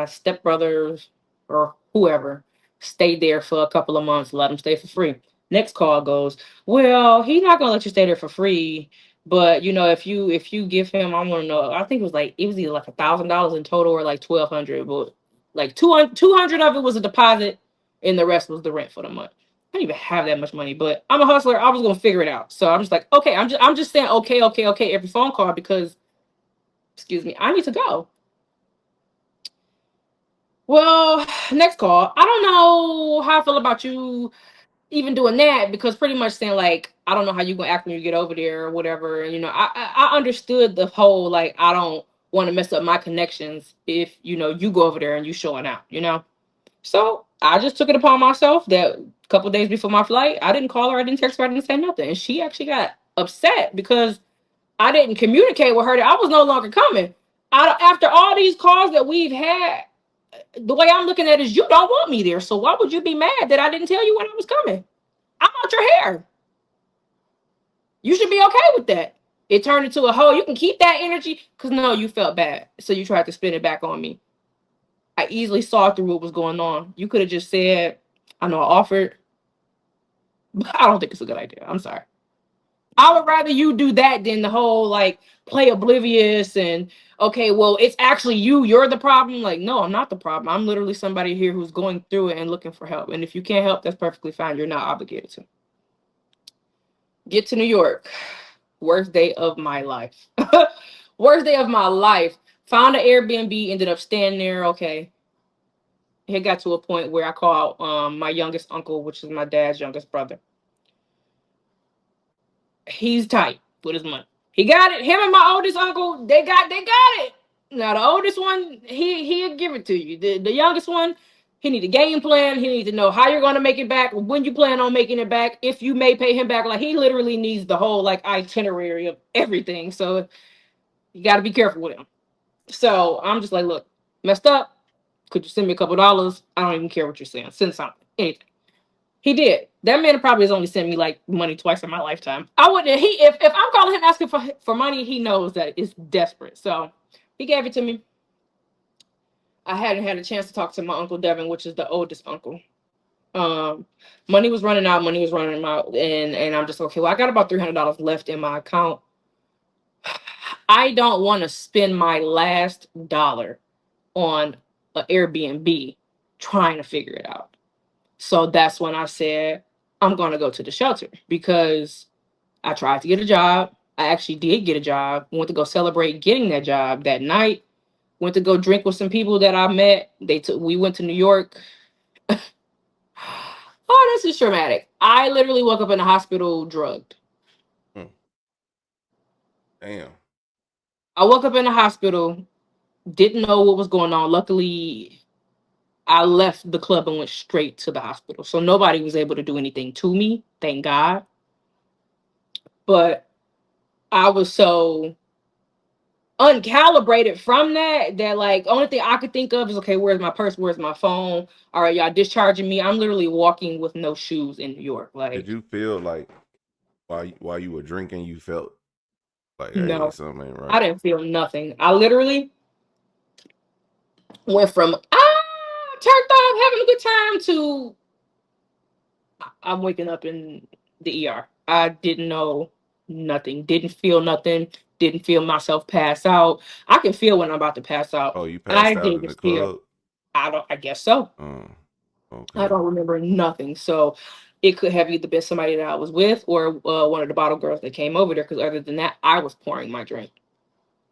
stepbrothers or whoever stay there for a couple of months, let him stay for free. Next call goes, well, he's not gonna let you stay there for free. But if you give him, I want to know. I think it was either like $1,000 in total or like 1,200. But like 200 of it was a deposit and the rest was the rent for the month. I didn't even have that much money, but I'm a hustler. I was gonna figure it out. So I'm just like, okay, I'm just saying okay, okay, okay every phone call because, excuse me, I need to go. Well, next call. I don't know how I feel about you even doing that because pretty much saying like I don't know how you gonna act when you get over there or whatever. I understood the whole like I don't want to mess up my connections if you go over there and you showing out. So I just took it upon myself that a couple days before my flight, I didn't call her, I didn't text her, I didn't say nothing. And she actually got upset because I didn't communicate with her that I was no longer coming. After all these calls that we've had, the way I'm looking at it is you don't want me there. So why would you be mad that I didn't tell you when I was coming? I'm out your hair. You should be okay with that. It turned into a whole, you can keep that energy because no, you felt bad. So you tried to spin it back on me. I easily saw through what was going on. You could have just said, I know I offered, but I don't think it's a good idea. I'm sorry. I would rather you do that than the whole like play oblivious and okay, well, it's actually you're the problem. Like, no, I'm not the problem. I'm literally somebody here who's going through it and looking for help. And if you can't help, that's perfectly fine. You're not obligated to. Get to New York. Worst day of my life. Worst day of my life. Found an Airbnb, ended up staying there. Okay. It got to a point where I called my youngest uncle, which is my dad's youngest brother. He's tight with his money. He got it. Him and my oldest uncle, they got it. Now the oldest one, he'll give it to you. The youngest one, he need a game plan. He needs to know how you're gonna make it back, when you plan on making it back, if you may pay him back. Like he literally needs the whole like itinerary of everything. So you gotta be careful with him. So I'm just like, look, messed up. Could you send me a couple dollars? I don't even care what you're saying. Send something. Anything. He did. That man probably has only sent me like money twice in my lifetime. I wouldn't. If I'm calling him asking for money, he knows that it's desperate. So he gave it to me. I hadn't had a chance to talk to my uncle Devin, which is the oldest uncle. Um, Money was running out. Money was running out, and I'm just okay. Well, I got about $300 left in my account. I don't want to spend my last dollar on an Airbnb trying to figure it out. So that's when I said, I'm going to go to the shelter because I tried to get a job. I actually did get a job. Went to go celebrate getting that job that night. Went to go drink with some people that I met. We went to New York. Oh, this is traumatic. I literally woke up in the hospital drugged. Hmm. Damn. I woke up in the hospital, didn't know what was going on. Luckily, I left the club and went straight to the hospital. So nobody was able to do anything to me, thank God. But I was so uncalibrated from that like only thing I could think of is, okay, where's my purse? Where's my phone? All right, y'all discharging me. I'm literally walking with no shoes in New York. Did Like, you feel like while you were drinking, you felt like, hey, no, something ain't I right? didn't feel nothing. I literally went from turned off, having a good time to I'm waking up in the ER. I didn't know nothing, didn't feel nothing, didn't feel myself pass out. I can feel when I'm about to pass out. Oh, you I passed out in didn't the feel. club? I guess so. Oh, I okay. don't remember nothing. So it could have either been somebody that I was with or one of the bottle girls that came over there. Because other than that, I was pouring my drink.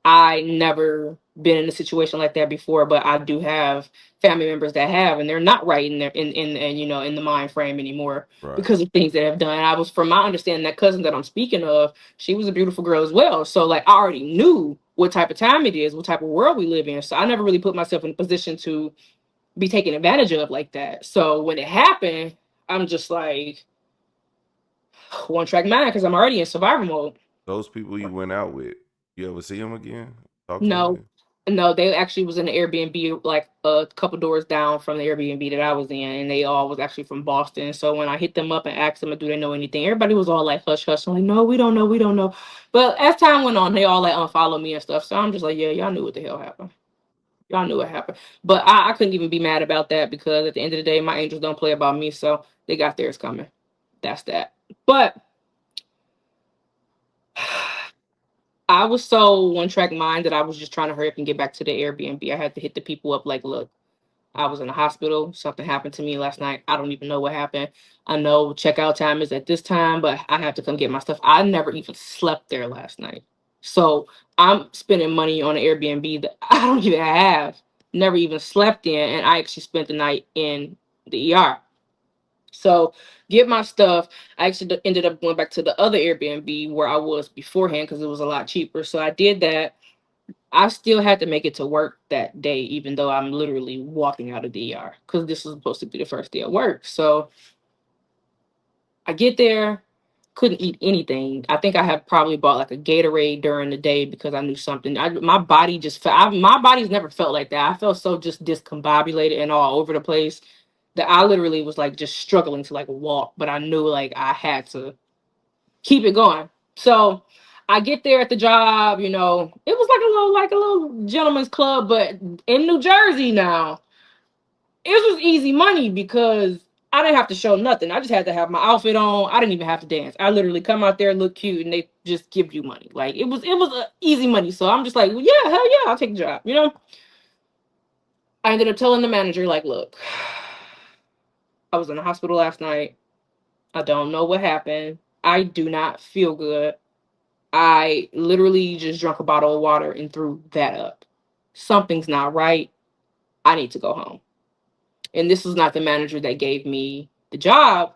I never been in a situation like that before, but I do have family members that have, and they're not right in their in in the mind frame anymore Right. because of things that have done. I was, from my understanding, that cousin that I'm speaking of, she was a beautiful girl as well. So like I already knew what type of time it is, what type of world we live in. So I never really put myself in a position to be taken advantage of like that. So when it happened, I'm just like one track mind because I'm already in survival mode. Those people you went out with, you ever see them again? Talk to them No, again? no, they actually was in the Airbnb like a couple doors down from the Airbnb that I was in, and they all was actually from Boston. So when I hit them up and asked them, do they know anything, everybody was all like hush hush. I'm like, no, we don't know, we don't know. But as time went on, they all like unfollowed me and stuff. So I'm just like, yeah, y'all knew what the hell happened. Y'all knew what happened. But I couldn't even be mad about that because at the end of the day, my angels don't play about me, so they got theirs coming. That's that. But I was so one track mind that I was just trying to hurry up and get back to the Airbnb. I had to hit the people up like, look, I was in the hospital. Something happened to me last night. I don't even know what happened. I know checkout time is at this time, but I have to come get my stuff. I never even slept there last night. So I'm spending money on an Airbnb that I don't even have. Never even slept in. And I actually spent the night in the ER. So get my stuff. I actually ended up going back to the other Airbnb where I was beforehand because it was a lot cheaper. So I did that. I still had to make it to work that day, even though I'm literally walking out of the ER because this was supposed to be the first day of work. So I get there, couldn't eat anything. I think I had probably bought like a Gatorade during the day because I knew something. My body just felt. My body's never felt like that. I felt so just discombobulated and all over the place that I literally was like just struggling to like walk. But I knew like I had to keep it going. So I get there at the job, it was like a little gentleman's club, but in New Jersey now. It was easy money because I didn't have to show nothing. I just had to have my outfit on. I didn't even have to dance. I literally come out there, look cute, and they just give you money. Like it was easy money. So I'm just like, well, yeah, hell yeah, I'll take the job. I ended up telling the manager, like, look, I was in the hospital last night. I don't know what happened. I do not feel good. I literally just drank a bottle of water and threw that up. Something's not right. I need to go home. And this was not the manager that gave me the job,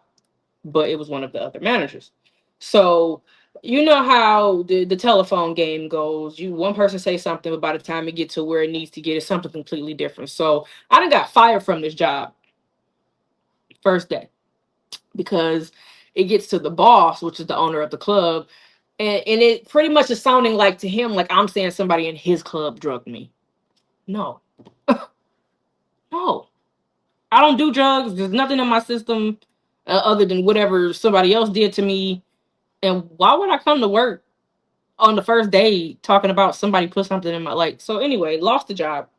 but it was one of the other managers. So you know how the telephone game goes. You one person say something, but by the time it gets to where it needs to get, it's something completely different. So I done got fired from this job first day because it gets to the boss, which is the owner of the club, and it pretty much is sounding like to him like I'm saying somebody in his club drugged me. No, no, I don't do drugs. There's nothing in my system other than whatever somebody else did to me. And why would I come to work on the first day talking about somebody put something in my like? So anyway, lost the job.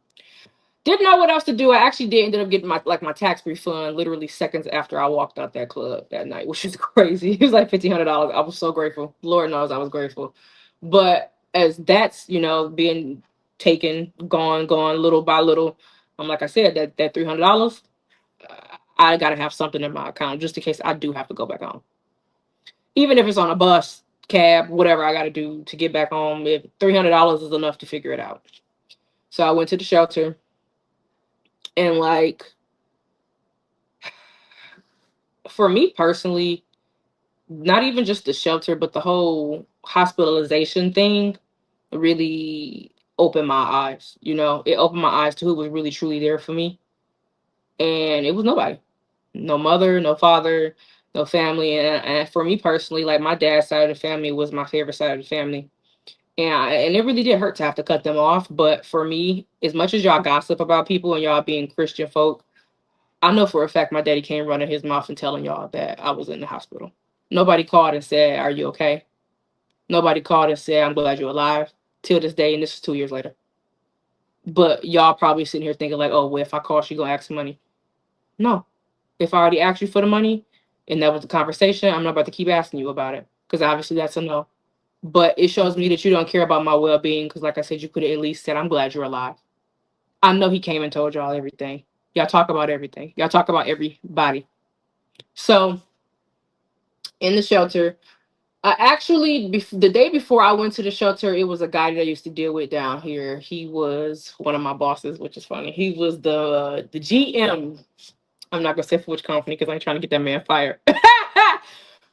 Didn't know what else to do. I actually did ended up getting my tax refund literally seconds after I walked out that club that night, which is crazy. It was like $1,500. I was so grateful. Lord knows I was grateful. But as that's being taken, gone little by little. Like I said, that $300. I gotta have something in my account just in case I do have to go back home. Even if it's on a bus, cab, whatever I gotta do to get back home. If $300 is enough to figure it out. So I went to the shelter and like for me personally, not even just the shelter, but the whole hospitalization thing. really opened my eyes. You know, it opened my eyes to who was really truly there for me, and it was nobody. No mother, no father, no family. And for me personally, like my dad's side of the family was my favorite side of the family. And it really did hurt to have to cut them off. But for me, as much as y'all gossip about people and y'all being Christian folk, I know for a fact my daddy came running his mouth and telling y'all that I was in the hospital. Nobody called and said, "Are you okay?" Nobody called and said, "I'm glad you're alive." Till this day, and this is 2 years later. But y'all probably sitting here thinking like, "Oh, well, if I call, she gonna ask for money." No, if I already asked you for the money and that was the conversation, I'm not about to keep asking you about it because obviously that's a no. But it shows me that you don't care about my well being because, like I said, you could have at least said, "I'm glad you're alive." I know he came and told y'all everything. Y'all talk about everything. Y'all talk about everybody. So in the shelter, actually, the day before I went to the shelter, it was a guy that I used to deal with down here. He was one of my bosses, which is funny. He was the GM. I'm not gonna say for which company because I ain't trying to get that man fired.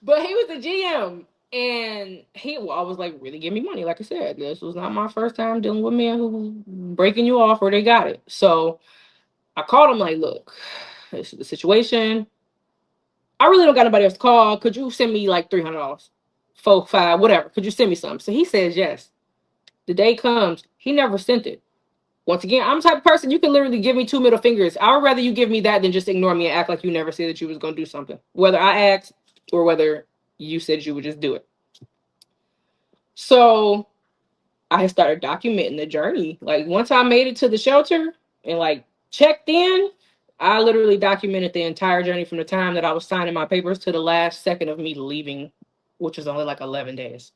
But he was the GM, and he will always like really give me money. Like I said, this was not my first time dealing with men who was breaking you off or they got it. So I called him like, "Look, this is the situation. I really don't got nobody else to call. Could you send me like $300, 4, 5, whatever? Could you send me something?" So he says yes. The day comes, he never sent it. Once again, I'm the type of person you can literally give me two middle fingers. I would rather you give me that than just ignore me and act like you never said that you was gonna do something. Whether I asked or whether you said you would just do it. So I started documenting the journey. Like once I made it to the shelter and like checked in, I literally documented the entire journey from the time that I was signing my papers to the last second of me leaving, which was only like 11 days.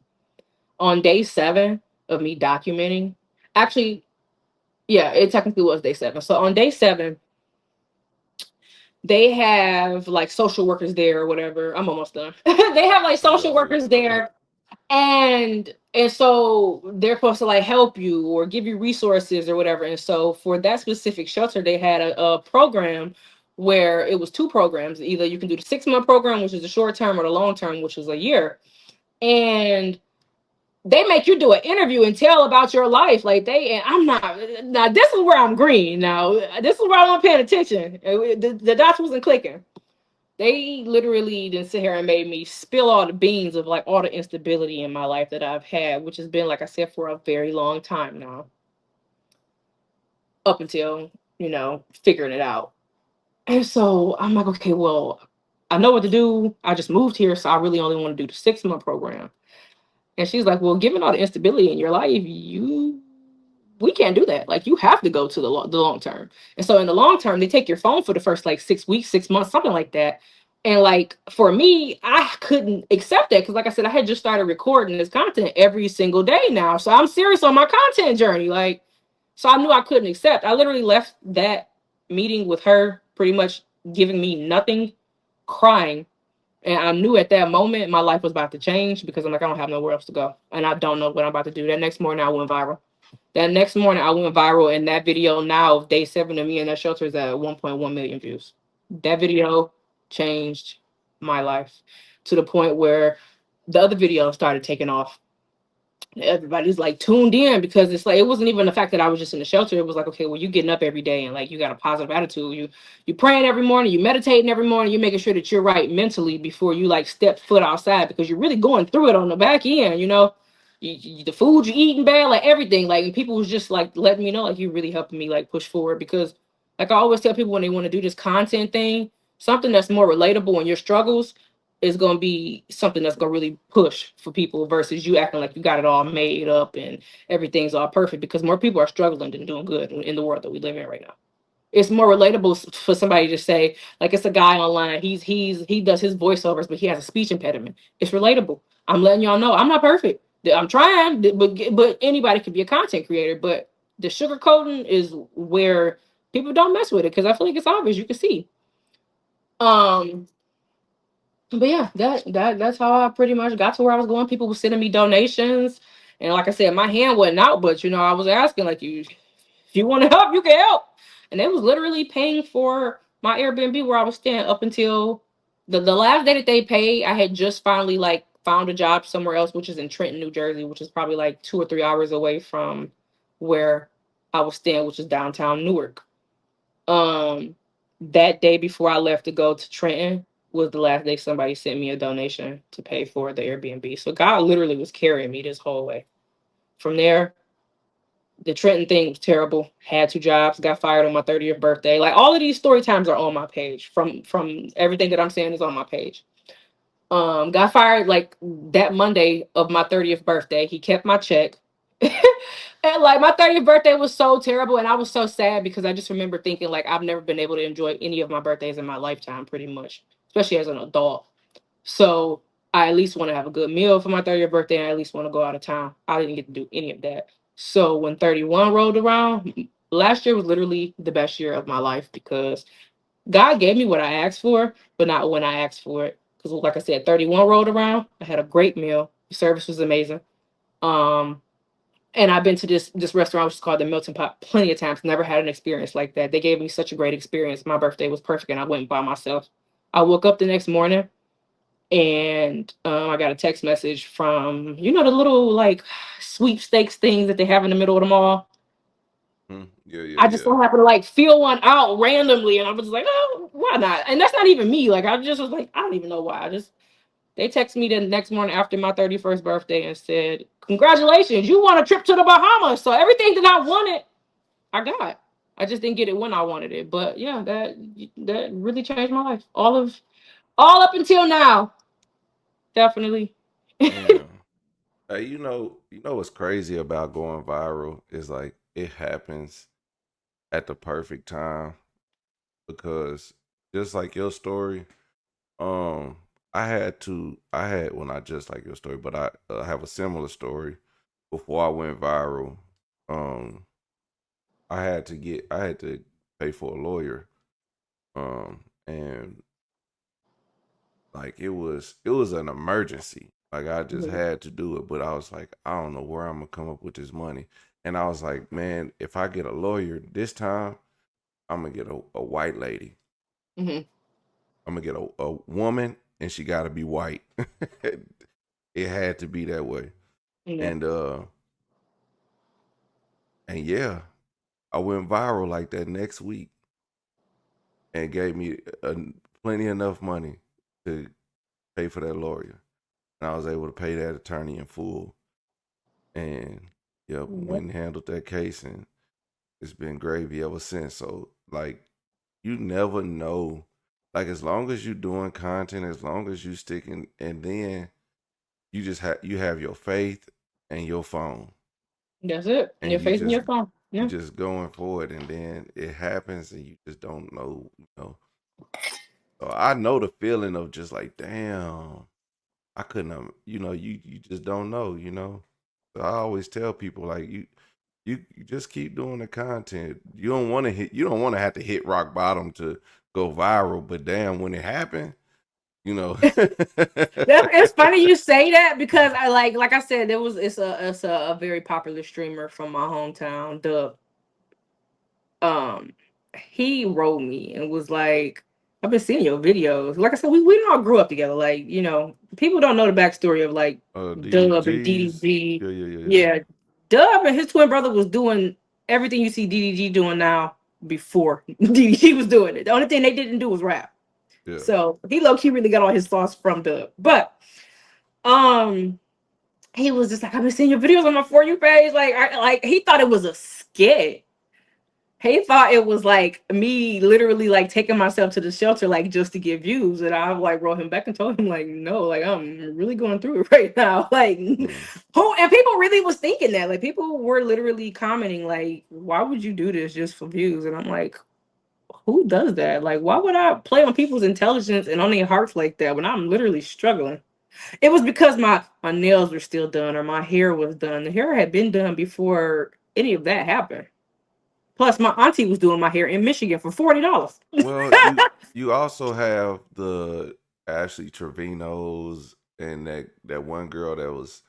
On day 7 of me documenting, actually, yeah, it technically was day 7. So on day 7, they have like social workers there or whatever. I'm almost done. They have like social workers there, and so they're supposed to like help you or give you resources or whatever. And so for that specific shelter, they had a program where it was two programs. Either you can do the 6-month program, which is the short term, or the long term, which is a year. And they make you do an interview and tell about your life. Like and I'm not, now this is where I'm green. Now this is where I'm not paying attention. The dots wasn't clicking. They literally didn't sit here and made me spill all the beans of like all the instability in my life that I've had, which has been, like I said, for a very long time now, up until, figuring it out. And so I'm like, okay, well, I know what to do. I just moved here, so I really only want to do the 6-month program. And she's like, well, given all the instability in your life, we can't do that. Like, you have to go to the long term. And so in the long term, they take your phone for the first like 6 weeks, 6 months, something like that. And like for me, I couldn't accept that because, like I said, I had just started recording this content every single day now. So I'm serious on my content journey. Like, so I knew I couldn't accept. I literally left that meeting with her pretty much giving me nothing, crying. And I knew at that moment my life was about to change because I'm like, I don't have nowhere else to go. And I don't know what I'm about to do. That next morning, I went viral. That next morning, I went viral. And that video now of day 7 of me in that shelter is at 1.1 million views. That video changed my life to the point where the other video started taking off. Everybody's like tuned in because it's like it wasn't even the fact that I was just in the shelter. It was like, okay, well, you getting up every day and like you got a positive attitude. You praying every morning, you meditating every morning, you making sure that you're right mentally before you like step foot outside because you're really going through it on the back end, the food you eating bad, like everything. Like, and people was just like letting me know, like, you really helping me like push forward because like I always tell people when they want to do this content thing, something that's more relatable in your struggles is going to be something that's going to really push for people versus you acting like you got it all made up and everything's all perfect because more people are struggling than doing good in the world that we live in right now. It's more relatable for somebody to say, like, it's a guy online. He does his voiceovers, but he has a speech impediment. It's relatable. I'm letting y'all know I'm not perfect. I'm trying, but anybody can be a content creator. But the sugarcoating is where people don't mess with it because I feel like it's obvious. You can see. Um, but yeah, that's how I pretty much got to where I was going. People were sending me donations, and like I said, my hand wasn't out, but I was asking like, if you want to help, you can help. And they was literally paying for my Airbnb where I was staying up until the last day that they paid. I had just finally like found a job somewhere else, which is in Trenton, New Jersey, which is probably like 2 or 3 hours away from where I was staying, which is downtown Newark. Um, that day before I left to go to Trenton was the last day somebody sent me a donation to pay for the Airbnb. So God literally was carrying me this whole way. From there, the Trenton thing was terrible. Had 2 jobs, got fired on my 30th birthday. Like all of these story times are on my page. From everything that I'm saying is on my page. Got fired like that Monday of my 30th birthday. He kept my check. And like my 30th birthday was so terrible and I was so sad because I just remember thinking like I've never been able to enjoy any of my birthdays in my lifetime pretty much, especially as an adult. So I at least want to have a good meal for my 30th birthday and I at least want to go out of town. I didn't get to do any of that. So when 31 rolled around, last year was literally the best year of my life because God gave me what I asked for, but not when I asked for it. Because like I said, 31 rolled around. I had a great meal. The service was amazing. Um, and I've been to this restaurant which is called the Milton Pot plenty of times. Never had an experience like that. They gave me such a great experience. My birthday was perfect, and I went by myself. I woke up the next morning, and I got a text message from the little like sweepstakes things that they have in the middle of the mall. Yeah, yeah, I just yeah. so happened to like feel one out randomly, and I was like, oh, why not? And that's not even me. Like I just was like, I don't even know why. They texted me the next morning after my 31st birthday and said, congratulations, you won a trip to the Bahamas. So everything that I wanted, I got. I just didn't get it when I wanted it. But yeah, that really changed my life. All up until now, definitely. Damn. Hey, you know what's crazy about going viral is like it happens at the perfect time because just like your story, um, well, not just like your story, but I have a similar story. Before I went viral, um, I had to pay for a lawyer, and like it was an emergency. Like I just Mhm. had to do it, but I was like, I don't know where I'm gonna come up with this money. And I was like, man, if I get a lawyer this time, I'm gonna get a white lady. Mhm. I'm gonna get a woman, and she got to be white. It had to be that way. Yeah. And yeah, I went viral like that next week, and gave me plenty enough money to pay for that lawyer, and I was able to pay that attorney in full. And yep, Yep. went and handled that case, and it's been gravy ever since. So like, you never know. Like as long as you doing content, as long as you sticking, and then you have your faith and your phone, That's it. and Your face and your phone. you Yeah. just going for it, and then it happens, and you just don't know. So I know the feeling of just like, damn, I couldn't have. You just don't know. So I always tell people like you just keep doing the content. You don't want to have to hit rock bottom to go viral, but damn, when it happened, you know. It's funny you say that because I like I said, it's a very popular streamer from my hometown, Dub. um he wrote me and was like, I've been seeing your videos. Like I said, we all grew up together. Like, people don't know the backstory of like Dub and DDGs. DDG. Yeah, yeah, yeah, yeah. Yeah. Dub and his twin brother was doing everything you see DDG doing now before DDG was doing it. The only thing they didn't do was rap. Yeah. So he low key really got all his sauce from Dub. But um he was just like, I've been seeing your videos on my For You page. Like he thought it was a skit. He thought it was like me literally like taking myself to the shelter like just to get views. And I like wrote him back and told him like, no, like I'm really going through it right now. Like Mm. who, and people really was thinking that. Like people were literally commenting like, why would you do this just for views? And I'm like, who does that? Like, why would I play on people's intelligence and on their hearts like that when I'm literally struggling? It was because my nails were still done or my hair was done. The hair had been done before any of that happened. Plus, my auntie was doing my hair in Michigan for $40. Well, you also have the Ashley Trevinos and that one girl that was,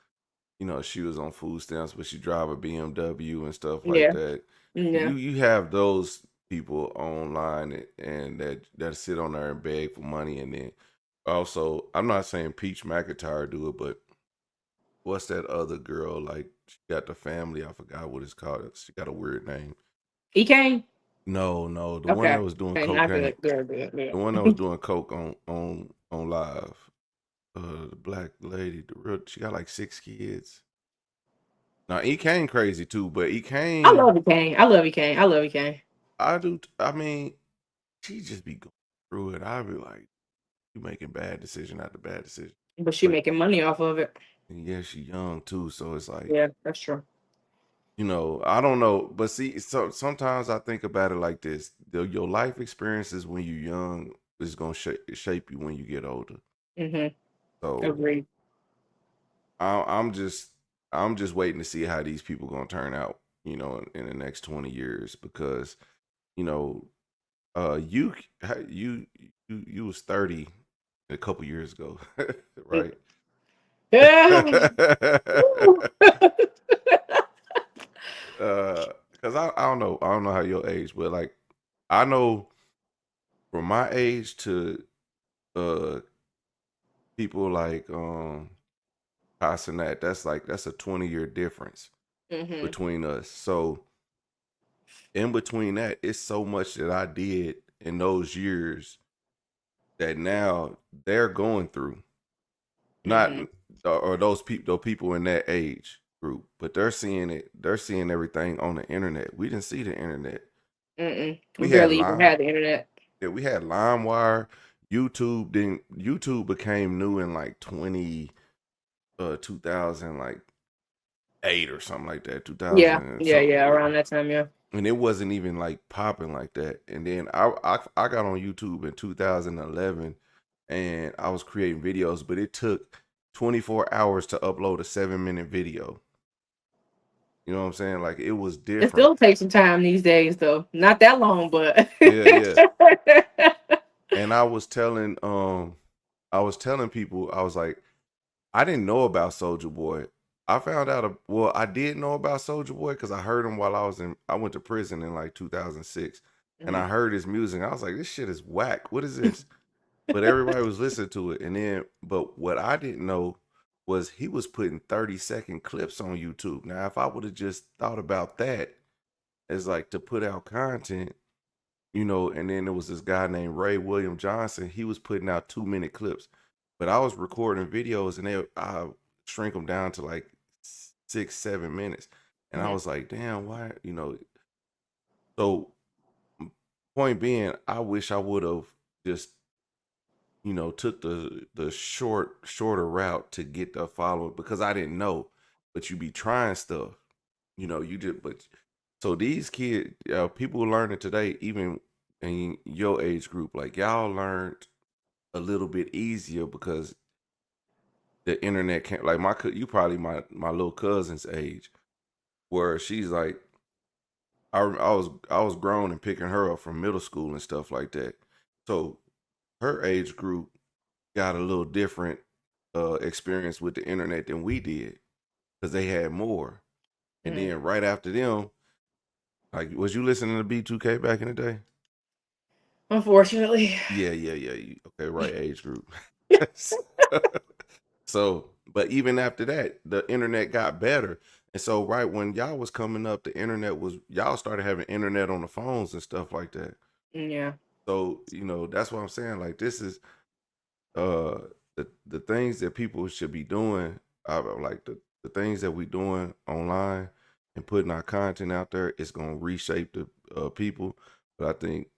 she was on food stamps, but she drive a BMW and stuff like Yeah, that. yeah, You have those people online and that sit on there and beg for money, and then Also, I'm not saying Peach McIntyre do it, but what's that other girl? Like she got the family. I forgot what it's called. She got a weird name. He came. No, the one that Okay. was doing Okay, not cocaine. good. Good. The one that was doing coke on live. The black lady, the real. She got like 6 kids. Now E Kane crazy too, but E I Kane, love he came. I love he came. I love he came. I do. I mean, she just be going through it. I be like, you making bad decision after bad decision. But she But making money off of it. yeah, she young too, so it's like, Yeah, that's true. I don't know. But see, so sometimes I think about it like this: your life experiences when you're young is gonna shape you when you get older. Mm-hmm. So Agreed. I, I'm just waiting to see how these people gonna turn out, in the next 20 years because you know, you you was 30 a couple years ago, right? Yeah. Woo. Because I don't know how your age, but like I know from my age to uh people like passing that's a 20-year difference Mm-hmm. between us. So in between that, it's so much that I did in those years that now they're going through. Not Mm-hmm. or those people in that age group, but they're seeing everything on the internet. We didn't see the internet. Mm-mm. We We had barely even Lime. had the internet. Yeah, we had LimeWire. YouTube became new in like 2000 like 8 or something like that, 2000 Yeah, and yeah, something. Yeah. around that time, yeah. And it wasn't even like popping like that. And then I got on YouTube in 2011 and I was creating videos, but it took 24 hours to upload a 7-minute video. You know what I'm saying? Like it was It different. still takes some time these days, though. Not that long, but Yeah, yeah. And I was telling people, I was like, I didn't know about Soldier Boy. I found out, I did know about Soldier Boy because I heard him while I went to prison in like 2006, and I Mhm. heard his music. I was like, this shit is whack. What is this? But everybody was listening to it, and but what I didn't know was he was putting 30-second clips on YouTube. Now, if I would have just thought about that as like to put out content, and then there was this guy named Ray William Johnson. He was putting out 2-minute clips, but I was recording videos and I shrink them down to like 6, 7 minutes. And I Mhm. was like, damn, why, so point being, I wish I would have just, took the shorter route to get the follower because I didn't know, but you be trying stuff, you did, but so these kids, people learning today, even in your age group, like y'all learned a little bit easier because the internet can't. Like you probably my little cousin's age, where she's like, I was grown and picking her up from middle school and stuff like that. So her age group got a little different experience with the internet than we did because they had more. And Mhm. then right after them, like, was you listening to B2K back in the day? Unfortunately. Yeah, yeah, yeah. Okay, right age group. So, but even after that, the internet got better. And so, right when y'all was coming up, the internet was y'all started having internet on the phones and stuff like that. Yeah. So, that's what I'm saying. Like this is uh the things that people should be doing, like the things that we doing online and putting our content out there, it's gonna reshape the people. But I think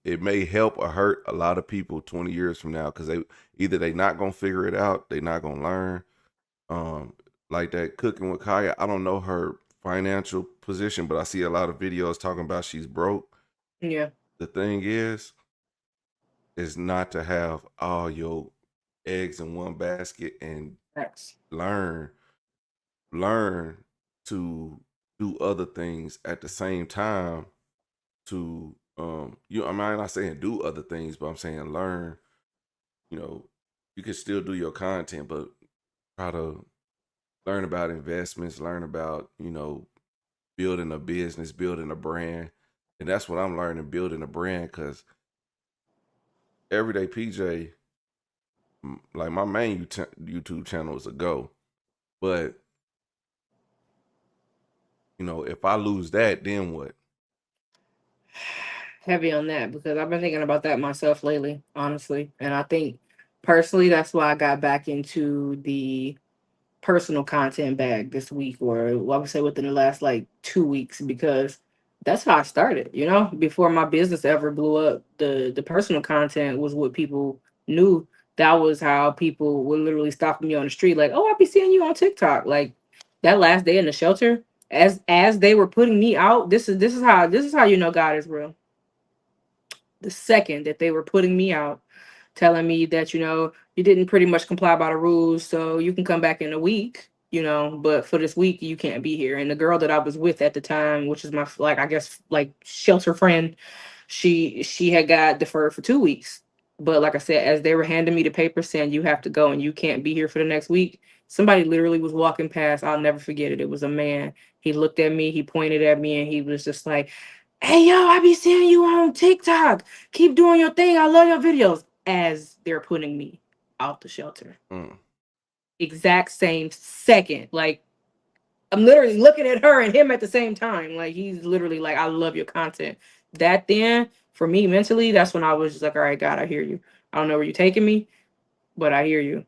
it may help or hurt a lot of people 20 years from now because they not gonna figure it out, they not gonna learn. um like that cooking with Kaya, I don't know her financial position, but I see a lot of videos talking about she's broke. Yeah. The thing is not to have all your eggs in one basket and Facts. learn learn to do other things at the same time to I'm not saying do other things, but I'm saying learn. you know you can still do your content, but try to learn about investments, learn about building a business, building a brand. And that's what I'm learning, building a brand, because Everyday PJ, like my main YouTube channel is a go, but if I lose that, then what? Heavy on that because I've been thinking about that myself lately, honestly. And I think personally, that's why I got back into the personal content bag this week, or I would say within the last like 2 weeks, because that's how I started. Before my business ever blew up, the personal content was what people knew. That was how people would literally stop me on the street, like, "Oh, I'll be seeing you on TikTok." Like that last day in the shelter, as they were putting me out, this is how God is real. The second that they were putting me out, telling me that you didn't pretty much comply by the rules, so you can come back in a week, but for this week you can't be here. And the girl that I was with at the time, which is my, like, I guess, like, shelter friend, she had got deferred for 2 weeks. But like I said, as they were handing me the paper saying you have to go and you can't be here for the next week, somebody literally was walking past. I'll never forget it. It was a man. He looked at me, he pointed at me, and he was just like, "Hey, yo, I be seeing you on TikTok. Keep doing your thing. I love your videos." As they're putting me out the shelter. Mm. Exact same second. Like, I'm literally looking at her and him at the same time. Like, he's literally like, "I love your content." That then, for me mentally, that's when I was just like, "All right, God, I hear you. I don't know where you're taking me, but I hear you.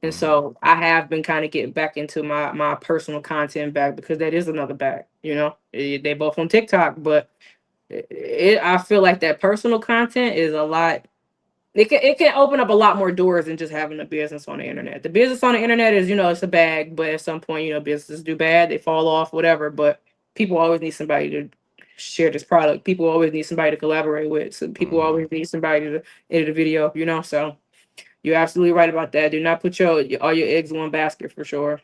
And Mm-hmm. so I have been kind of getting back into my personal content back, because that is another bag. They both on TikTok, but I feel like that personal content is a lot. It can open up a lot more doors than just having a business on the internet. The business on the internet is, it's a bag, but at some point, businesses do bad, they fall off, whatever. But people always need somebody to share this product. People always need somebody to collaborate with. So people Mm-hmm. always need somebody to edit a video. So you're absolutely right about that. Do not put all your eggs in one basket, for sure.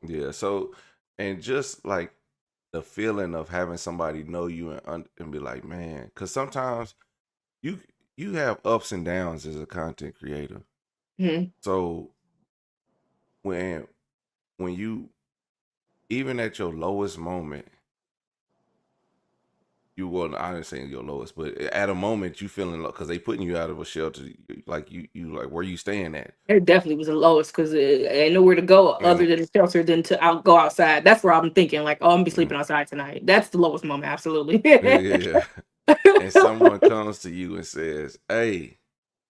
Yeah. So, and just like the feeling of having somebody know you and be like, man, because sometimes you you have ups and downs as a content creator. Mhm. So when you, even at your lowest moment, you, well, I didn't say your lowest, but at a moment you feeling like, because they putting you out of a shelter, like you like, where you staying at? It definitely was the lowest, because ain't nowhere to go other And than the shelter than to go outside. That's where I'm thinking, like, "Oh, I'm gonna be mm, sleeping outside tonight." That's the lowest moment, absolutely. yeah, yeah, yeah. And someone comes to you and says, "Hey,"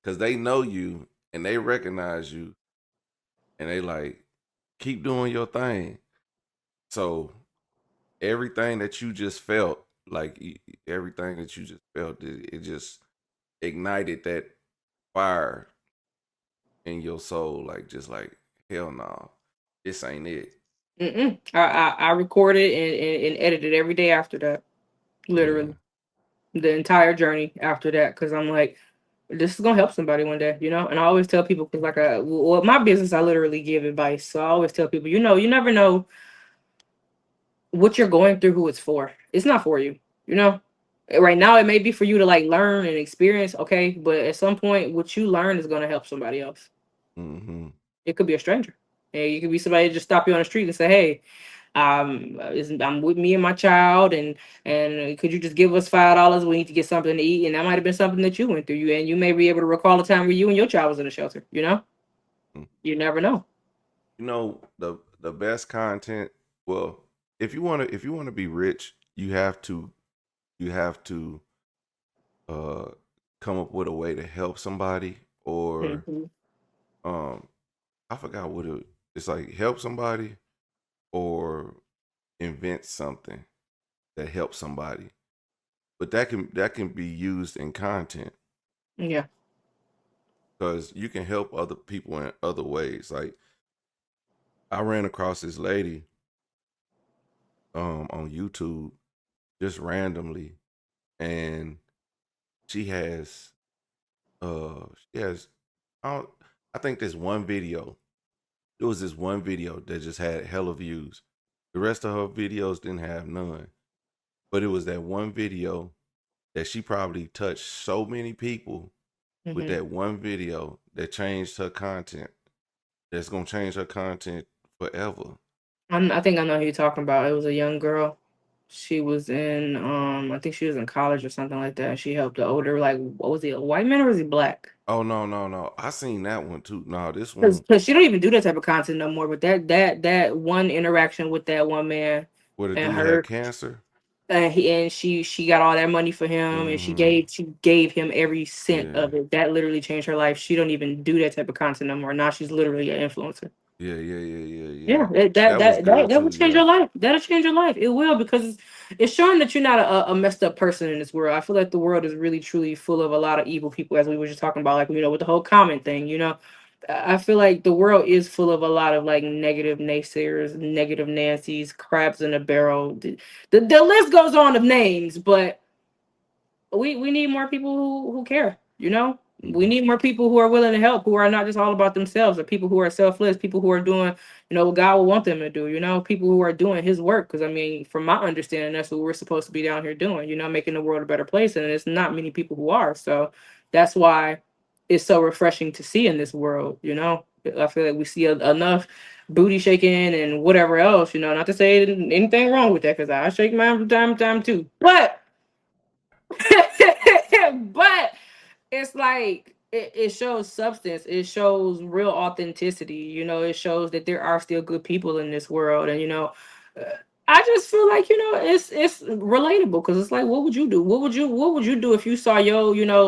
because they know you and they recognize you, and they like, keep doing your thing. So everything that you just felt, like everything that you just felt, it just ignited that fire in your soul, like, just like, hell no, this ain't it. I recorded and edited every day after that, Yeah. literally the entire journey after that, because I'm like, this is gonna help somebody one day. And I always tell people, because like, my business, I literally give advice, so I always tell people, you never know what you're going through, who it's for. It's not for you, you know. Right now, it may be for you to like learn and experience, okay, but at some point, what you learn is gonna help somebody else. Mm-hmm. It could be a stranger. Hey, it could be somebody that just stop you on the street and say, "Hey, I'm with me and my child, and could you just give us $5? We need to get something to eat." And that might have been something that you went through. You may be able to recall a time where you and your child was in a shelter. You never know. The best content. Well, if you want to be rich, you have to uh come up with a way to help somebody, or Mhm. um I forgot what it's like, help somebody or invent something that helps somebody. But that can be used in content, Yeah. because you can help other people in other ways. Like, I ran across this lady on YouTube just randomly, and she has she has I don't I think this one video. It was this one video that just had hella views. The rest of her videos didn't have none. But it was that one video that she probably touched so many people with hmm that one video that changed her content. That's gonna change her content forever. I think I know who you're talking about. It was a young girl. She was in I think she was in college or something like that. She helped the older, like, what was he, a white man or was he black? Oh no. I seen that one too. No, this Because one she don't even do that type of content no more. But that one interaction with that one man where the and dude had her, cancer. and she got all that money for him, and Mm-hmm. she gave him every cent Yeah. of it. That literally changed her life. She don't even do that type of content no more. Now she's literally an influencer. Yeah. Yeah, that That was that that good that will too. change Yeah. your life. That'll change your life. It will, because it's showing that you're not a messed up person in this world. I feel like the world is really truly full of a lot of evil people, as we were just talking about, like, with the whole comment thing. I feel like the world is full of a lot of like negative naysayers, negative Nancy's, crabs in a barrel. The list goes on of names, but we need more people who care. We Mm-hmm. need more people who are willing to help, who are not just all about themselves, or people who are selfless, people who are doing what God will want them to do. People who are doing His work. Because I mean, from my understanding, that's what we're supposed to be down here doing. Making the world a better place, and it's not many people who are. So that's why it's so refreshing to see in this world. I feel like we see enough booty shaking and whatever else. Not to say anything wrong with that, because I shake mine from time to time too, but but it's like it shows substance. It shows real authenticity. It shows that there are still good people in this world. And I just feel like it's relatable, because it's like, what would you do? What would you do if you saw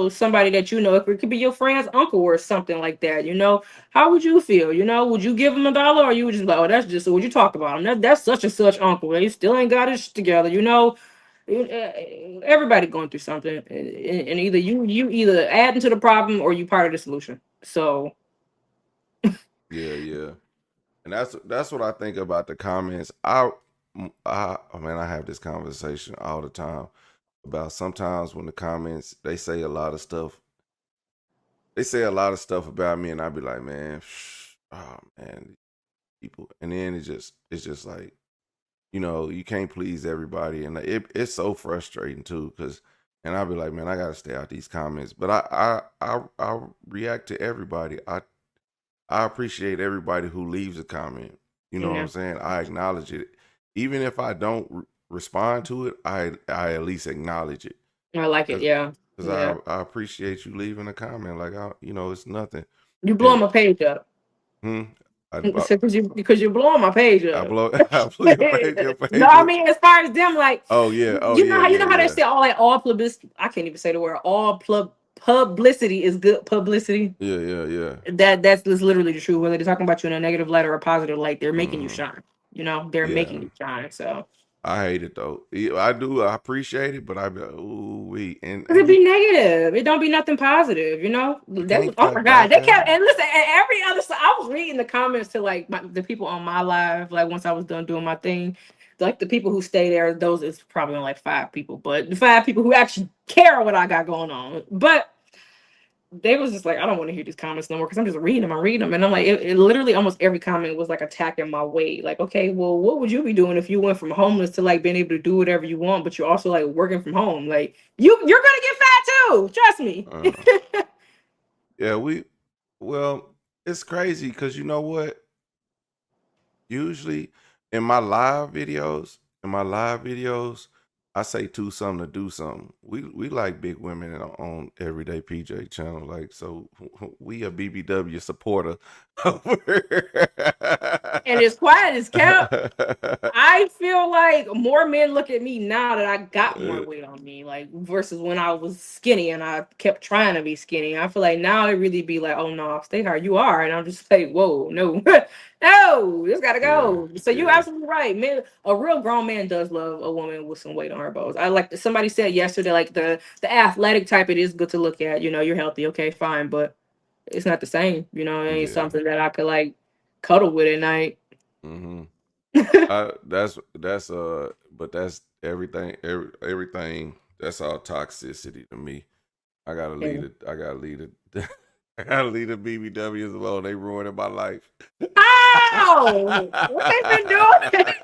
somebody that it could be your friend's uncle or something like that? How would you feel? Would you give him $1, or you would just be like, oh, that's just what you talk about him? That's such and such uncle. He still ain't got his shit together. Everybody going through something, and either you either adding to the problem, or you part of the solution. So Yeah. And that's what I think about the comments. I mean, I have this conversation all the time about sometimes when the comments they say a lot of stuff. They say a lot of stuff about me, and I be like, man, oh man, people. And then it's just like, you can't please everybody, and it's so frustrating too. And I'll be like, man, I gotta stay out these comments. But I react to everybody. I appreciate everybody who leaves a comment. You know what I'm yeah, saying? I acknowledge it, even if I don't respond to it. I at least acknowledge it I like it. because Yeah, because yeah. I appreciate you leaving a comment. Like it's nothing. You blowing And my page up. hmm, I, So because you're blowing my page I up. blow I blew your No, page I up. mean, as far as them, like, Oh yeah, you know how they yeah. say all publicity. I can't even say the word. Publicity is good publicity. Yeah. That's literally the truth. Whether they're talking about you in a negative light or a positive light, they're making you Hmm. shine. They're Yeah. making you shine. So I hate it though. Yeah, I do. I appreciate it, but I be like, ooh, we it and be negative. It don't be nothing positive. you That was, can't oh my clap god. back They at kept, them. and listen, and every other. So I was reading the comments to like the people on my live. Like, once I was done doing my thing, like the people who stay there, those is probably only like 5 people, but the 5 people who actually care what I got going on. But they was just like, I don't want to hear these comments no more, because I'm just reading them. I'm reading them, and I'm like, it literally almost every comment was like attacking my weight. Like, okay, well, what would you be doing if you went from homeless to like being able to do whatever you want, but you're also like working from home? Like, you're gonna get fat too. Trust me. Uh, yeah, well, it's crazy because you know what? Usually in my live videos, I say do something to do something. We like big women on Everyday PJ channel, like so we a BBW supporter. And as quiet as kept, I feel like more men look at me now that I got more weight on me, like, versus when I was skinny and I kept trying to be skinny. I feel like now it really be like, oh no, stay hard, you are, and I'm just like, whoa, no, no, this gotta Yeah, go. So you're yeah. absolutely right, man. A real grown man does love a woman with some weight on her bones. I like somebody said yesterday, like the athletic type, it is good to look at. You're healthy, okay, fine, but it's not the same. It ain't Yeah. something that I could like cuddle with at night. Hmm. But that's everything. Everything. That's all toxicity to me. I gotta leave it. I gotta leave it. I gotta leave the BBWs alone. They ruining my life. How? What they been doing?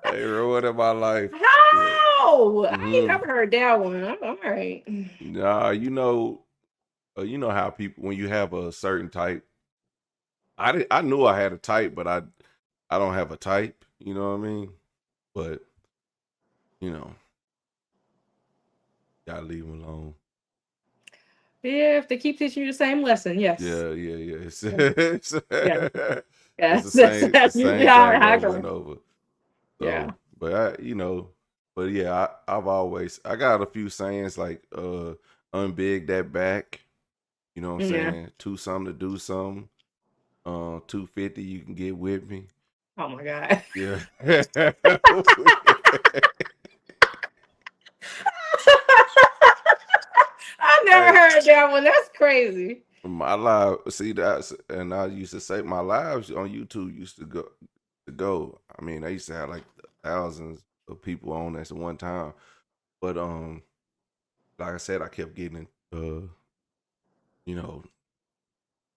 They ruining my life. Yeah. How? I ain't Hmm. never heard that one. I'm all right. Nah, you know how people when you have a certain type. I knew I had a type, but I don't have a type. You know what I mean? But you know, gotta leave them alone. Yeah, if they keep teaching you the same lesson, yes. Yeah, yeah, yeah. It's, Yeah. Yeah. it's Yes, that's the usually same how, thing how it over goes. and over. Yeah. So, but but yeah, I got a few sayings like unbig that back. You know what I'm Yeah. saying? Two something to do something. 250 you can get with me. Oh my God. Yeah. I never Hey, heard that one. That's crazy. my live, see that's, and I used to say my lives on YouTube used to go. I mean, I used to have like thousands of people on at one time. But like I said, I kept getting you know,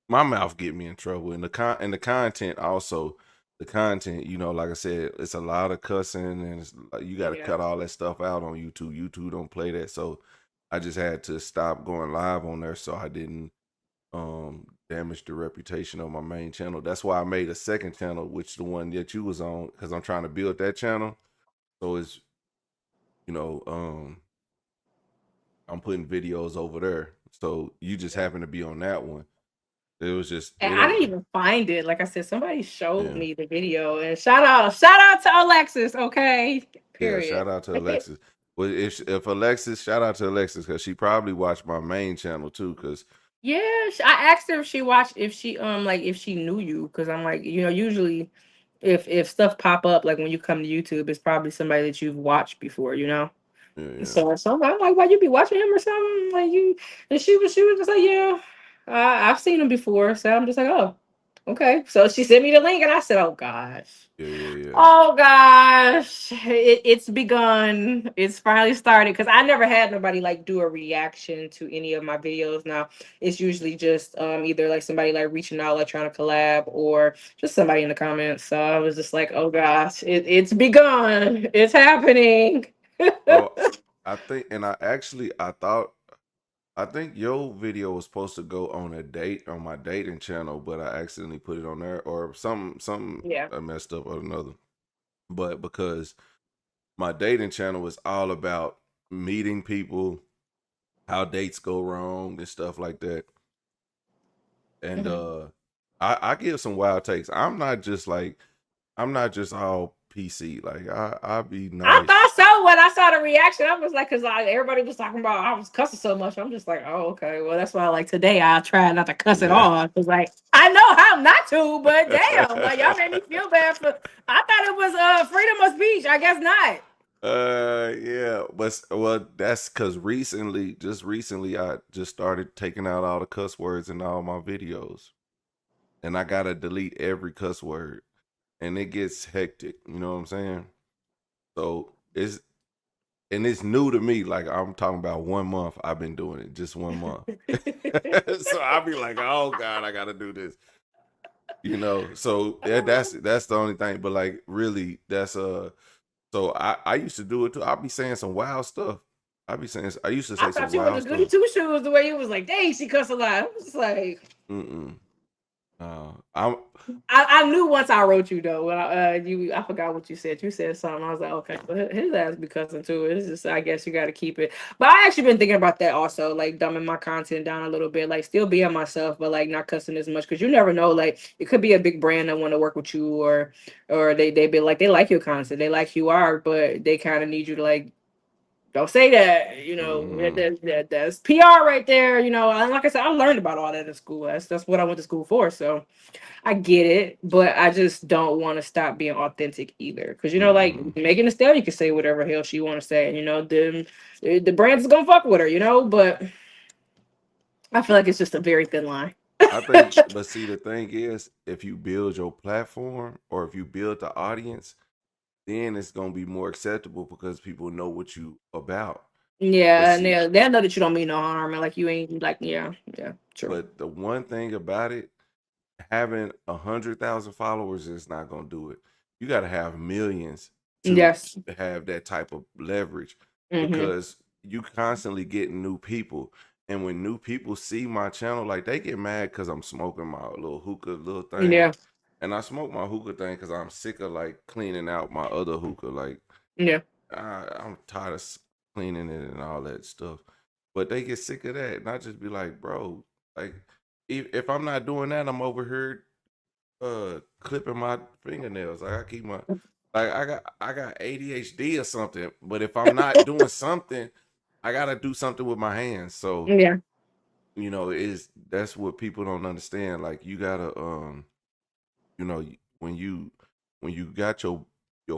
my mouth get me in trouble, and the content also. The content, like I said, it's a lot of cussing, and it's like you got to Yeah. cut all that stuff out on YouTube. YouTube don't play that, so I just had to stop going live on there, so I didn't damage the reputation of my main channel. That's why I made a second channel, which the one that you was on, because I'm trying to build that channel. So it's you know I'm putting videos over there. So you just Yeah. happen to be on that one. It was just And it I didn't ain't. even find it. Like I said, somebody showed Yeah. me the video. And shout out to Alexis, okay? Yeah, Period. shout out to Alexis. Well, if Alexis, shout out to Alexis, because she probably watched my main channel too. Because Yeah, I asked her if she watched, if she like if she knew you, because I'm like, usually if stuff pop up like when you come to YouTube, it's probably somebody that you've watched before, yeah, yeah, So I'm like, why you be watching him or something? Like you, and she was just like, yeah, I've seen him before. So I'm just like, oh, okay. So she sent me the link, and I said, oh gosh. yeah, yeah, yeah. Oh gosh, it's begun. It's finally started because I never had nobody like do a reaction to any of my videos. Now it's usually just either like somebody like reaching out, like trying to collab, or just somebody in the comments. So I was just like, oh gosh, it's begun. It's happening. So I think, and I think your video was supposed to go on a date on my dating channel, but I accidentally put it on there, or something Yeah. I messed up or another. But because my dating channel is all about meeting people, how dates go wrong and stuff like that. And Mhm. I give some wild takes. I'm not just all PC. Like I be I nice. thought so when I saw the reaction. I was like, because everybody was talking about I was cussing so much. I'm just like, oh, okay. Well, that's why like today I try not to cuss at Yeah. all. Because like I know how not to, but damn, like y'all made me feel bad for. I thought it was freedom of speech. I guess not. Yeah, but well, that's because just recently, I just started taking out all the cuss words in all my videos, and I gotta delete every cuss word, and it gets hectic. You know what I'm saying? So it's new to me. Like I'm talking about 1 month. I've been doing it just 1 month, so I'll be like, oh God, I gotta do this. So that's the only thing. But like, really, that's So I used to do it too. I'd be saying some wild stuff. I used to I say some thought you was wild a goody stuff. two shoes the way you was like, dang, she cuss a lot. I was just like, Mm-mm. I'm I knew once I wrote you though. When I forgot what you said. You said something. I was like, okay, but his ass be cussing too. It's just I guess you got to keep it. But I actually been thinking about that also, like dumbing my content down a little bit, like still being myself, but like not cussing as much because you never know. Like it could be a big brand that want to work with you, or they be like they like your content, they like who you are, but they kind of need you to like don't say that. mm-hmm. That's PR right there. And like I said, I learned about all that in school. That's what I went to school for. So. I get it, but I just don't want to stop being authentic either. Because like Mm-hmm. Megan Thee Stallion can say whatever hell she want to say, and the brands is gonna fuck with her, But I feel like it's just a very thin line. I think, but see, the thing is, if you build your platform or if you build the audience, then it's gonna be more acceptable because people know what you about. But Yeah, and see, they'll know that you don't mean no harm, and like you ain't like yeah, true. but the one thing about it, having 100,000 followers is not gonna do it. You got to have millions to Yes. have that type of leverage, Hmm. because you constantly getting new people, and when new people see my channel, like they get mad because I'm smoking my little hookah little thing, Yeah. and I smoke my hookah thing because I'm sick of like cleaning out my other hookah. Like Yeah. I'm tired of cleaning it and all that stuff. But they get sick of that, and I just be like, bro, like if I'm not doing that, I'm over here clipping my fingernails. Like I keep my like I got ADHD or something. But if I'm not doing something, I gotta do something with my hands. So Yeah. that's what people don't understand. Like you gotta when you got your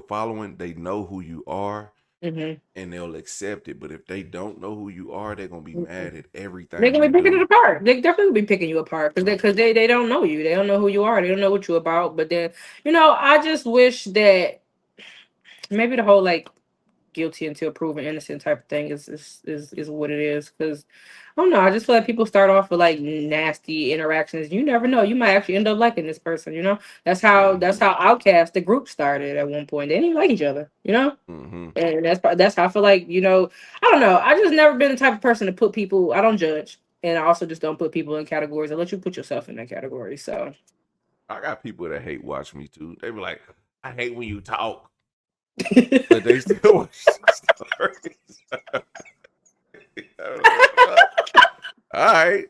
following, they know who you are Hmm. and they'll accept it. But if they don't know who you are, they're gonna be mad at They're everything gonna you be picking it do. apart. They definitely will be picking you apart because So they don't know you. They don't know who you are. They don't know what you're about. But then, I just wish that maybe the whole like guilty until proven innocent type of thing is what it is. Because I don't know. I just feel like people start off with like nasty interactions. You never know. You might actually end up liking this person. That's hmm how Outcast the group started at one point. They didn't like each other. hmm And that's how I feel like, I don't know. I just never been the type of person to put people, I don't judge. And I also just don't put people in categories. I let you put yourself in that category. So I got people that hate watch me too. They be like, I hate when you talk, oh but they still watch the stories. I'm like, well, all right.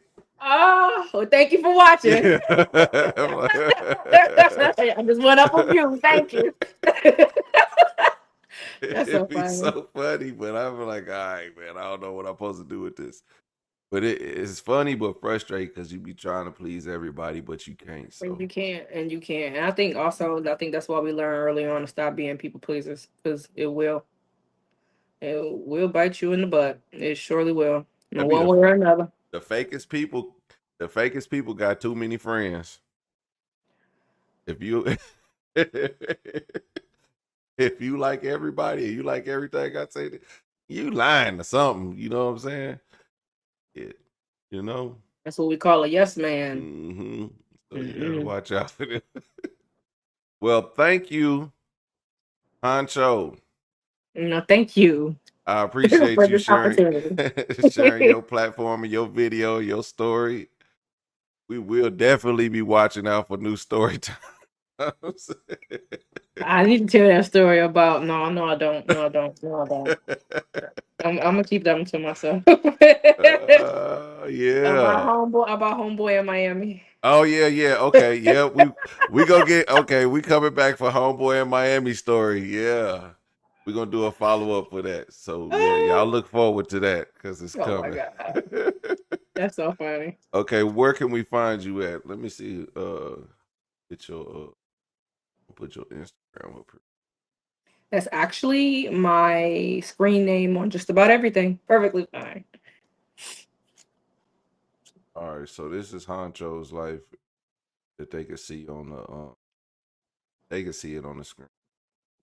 well, thank you for watching. Yeah. I'm like, I just went up a view. Thank you. That's so it'd be funny. so funny, but I'm like, all right, man, I don't know what I'm supposed to do with this. But it's funny but frustrating because you be trying to please everybody, but you can't. And So you can't, and you can't. And I think that's why we learn early on to stop being people pleasers, because it will bite you in the butt. It surely will, in that'd be one way or another. the fakest people. The fakest people got too many friends. If you if you like everybody and you like everything I say, you lying or something. You know what I'm saying? It, you know. That's what we call a yes man. hmm So you gotta Mm-mm. watch out for this. Well, thank you, Honcho. No, thank you I appreciate for you this sharing opportunity. sharing your platform and your video, your story. We will definitely be watching out for new story times. I need to tell that story about. No, no, I don't. No, I don't. No, I don't. I'm gonna keep that one to myself. Yeah. About homeboy in Miami. Oh yeah, yeah. Okay, yeah. We gonna get okay. We coming back for Homeboy in Miami story. Yeah, we gonna do a follow up for that. So yeah, y'all look forward to that because it's Oh my coming. god, that's so funny. Okay, where can we find you at? Let me see. Get your put your Instagram up here. That's actually my screen name on just about everything. Perfectly fine. All right, so this is Honcho's life that they can see on the they can see it on the screen.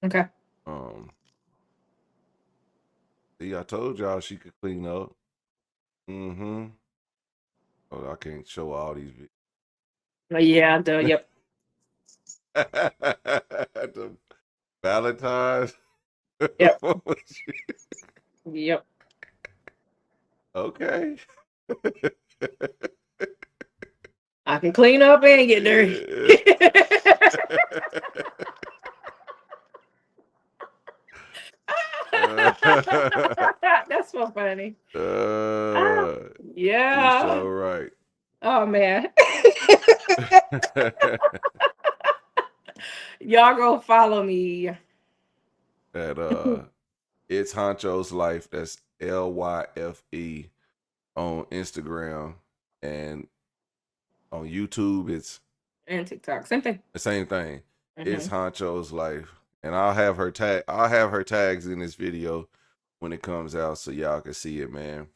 Okay. Um, see, I told y'all she could clean up. Mm-hmm. Oh, I can't show all these Yeah. Yep. the Valentine's. Yep. Yep. Okay. I can clean up and get dirty. That's so funny. Ah, You yeah. so right. Oh man. Y'all go follow me. That it's Honcho's life. That's LYFE on Instagram and on YouTube. It's And TikTok. Same thing. the same thing. It's Hmm. Honcho's life, and I'll have her tag. I'll have her tags in this video when it comes out, so y'all can see it, man.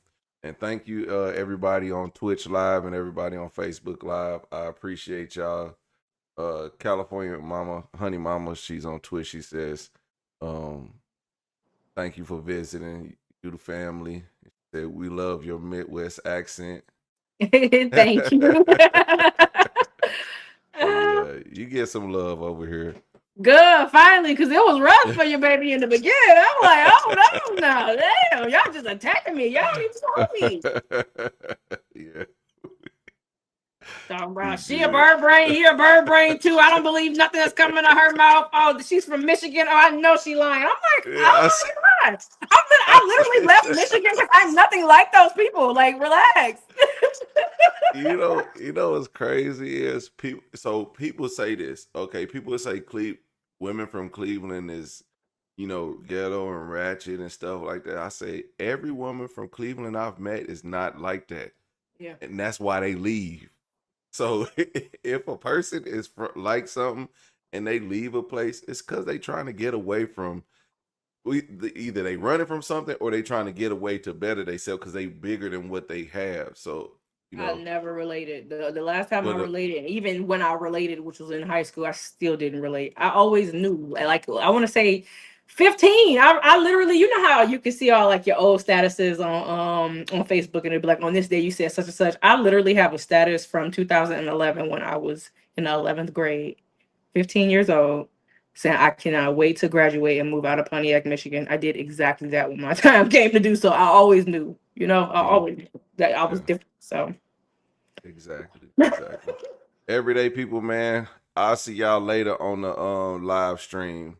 And thank you, everybody on Twitch Live and everybody on Facebook Live. I appreciate y'all. California Mama, Honey Mama, she's on Twitch. She says, "Thank you for visiting. You the family." She said, "We love your Midwest accent." Thank you. So yeah, you get some love over here. Good, finally, because it was rough for your baby in the beginning. I'm like, oh no, no, damn, y'all just attacking me. Y'all need to tell me. Yeah, Talking you about she a good. bird brain, he a bird brain too. I don't believe nothing that's coming out of her mouth. Oh, she's from Michigan. Oh, I know she lying. I'm like, Yeah, oh my I literally left Michigan because I'm nothing like those people. Like, relax. You know what's crazy is people. So people say this. Okay, people say women from Cleveland is, ghetto and ratchet and stuff like that. I say every woman from Cleveland I've met is not like that, Yeah. and that's why they leave. So if a person is like something and they leave a place, it's because they trying to get away from either they running from something or they trying to get away to better themselves because they bigger than what they have. So I never related. The last time I but related, and even when I related, which was in high school, I still didn't relate. I always knew. Like, I want to say 15. I literally, you know how you can see all like your old statuses on Facebook, and it'd be like, on this day you said such and such. I literally have a status from 2011 when I was in the 11th grade, 15 years old, saying I cannot wait to graduate and move out of Pontiac, Michigan. I did exactly that when my time came to do so. I always knew, I yeah, always knew that I was yeah, different. So. exactly. Everyday people, man. I'll see y'all later on the live stream.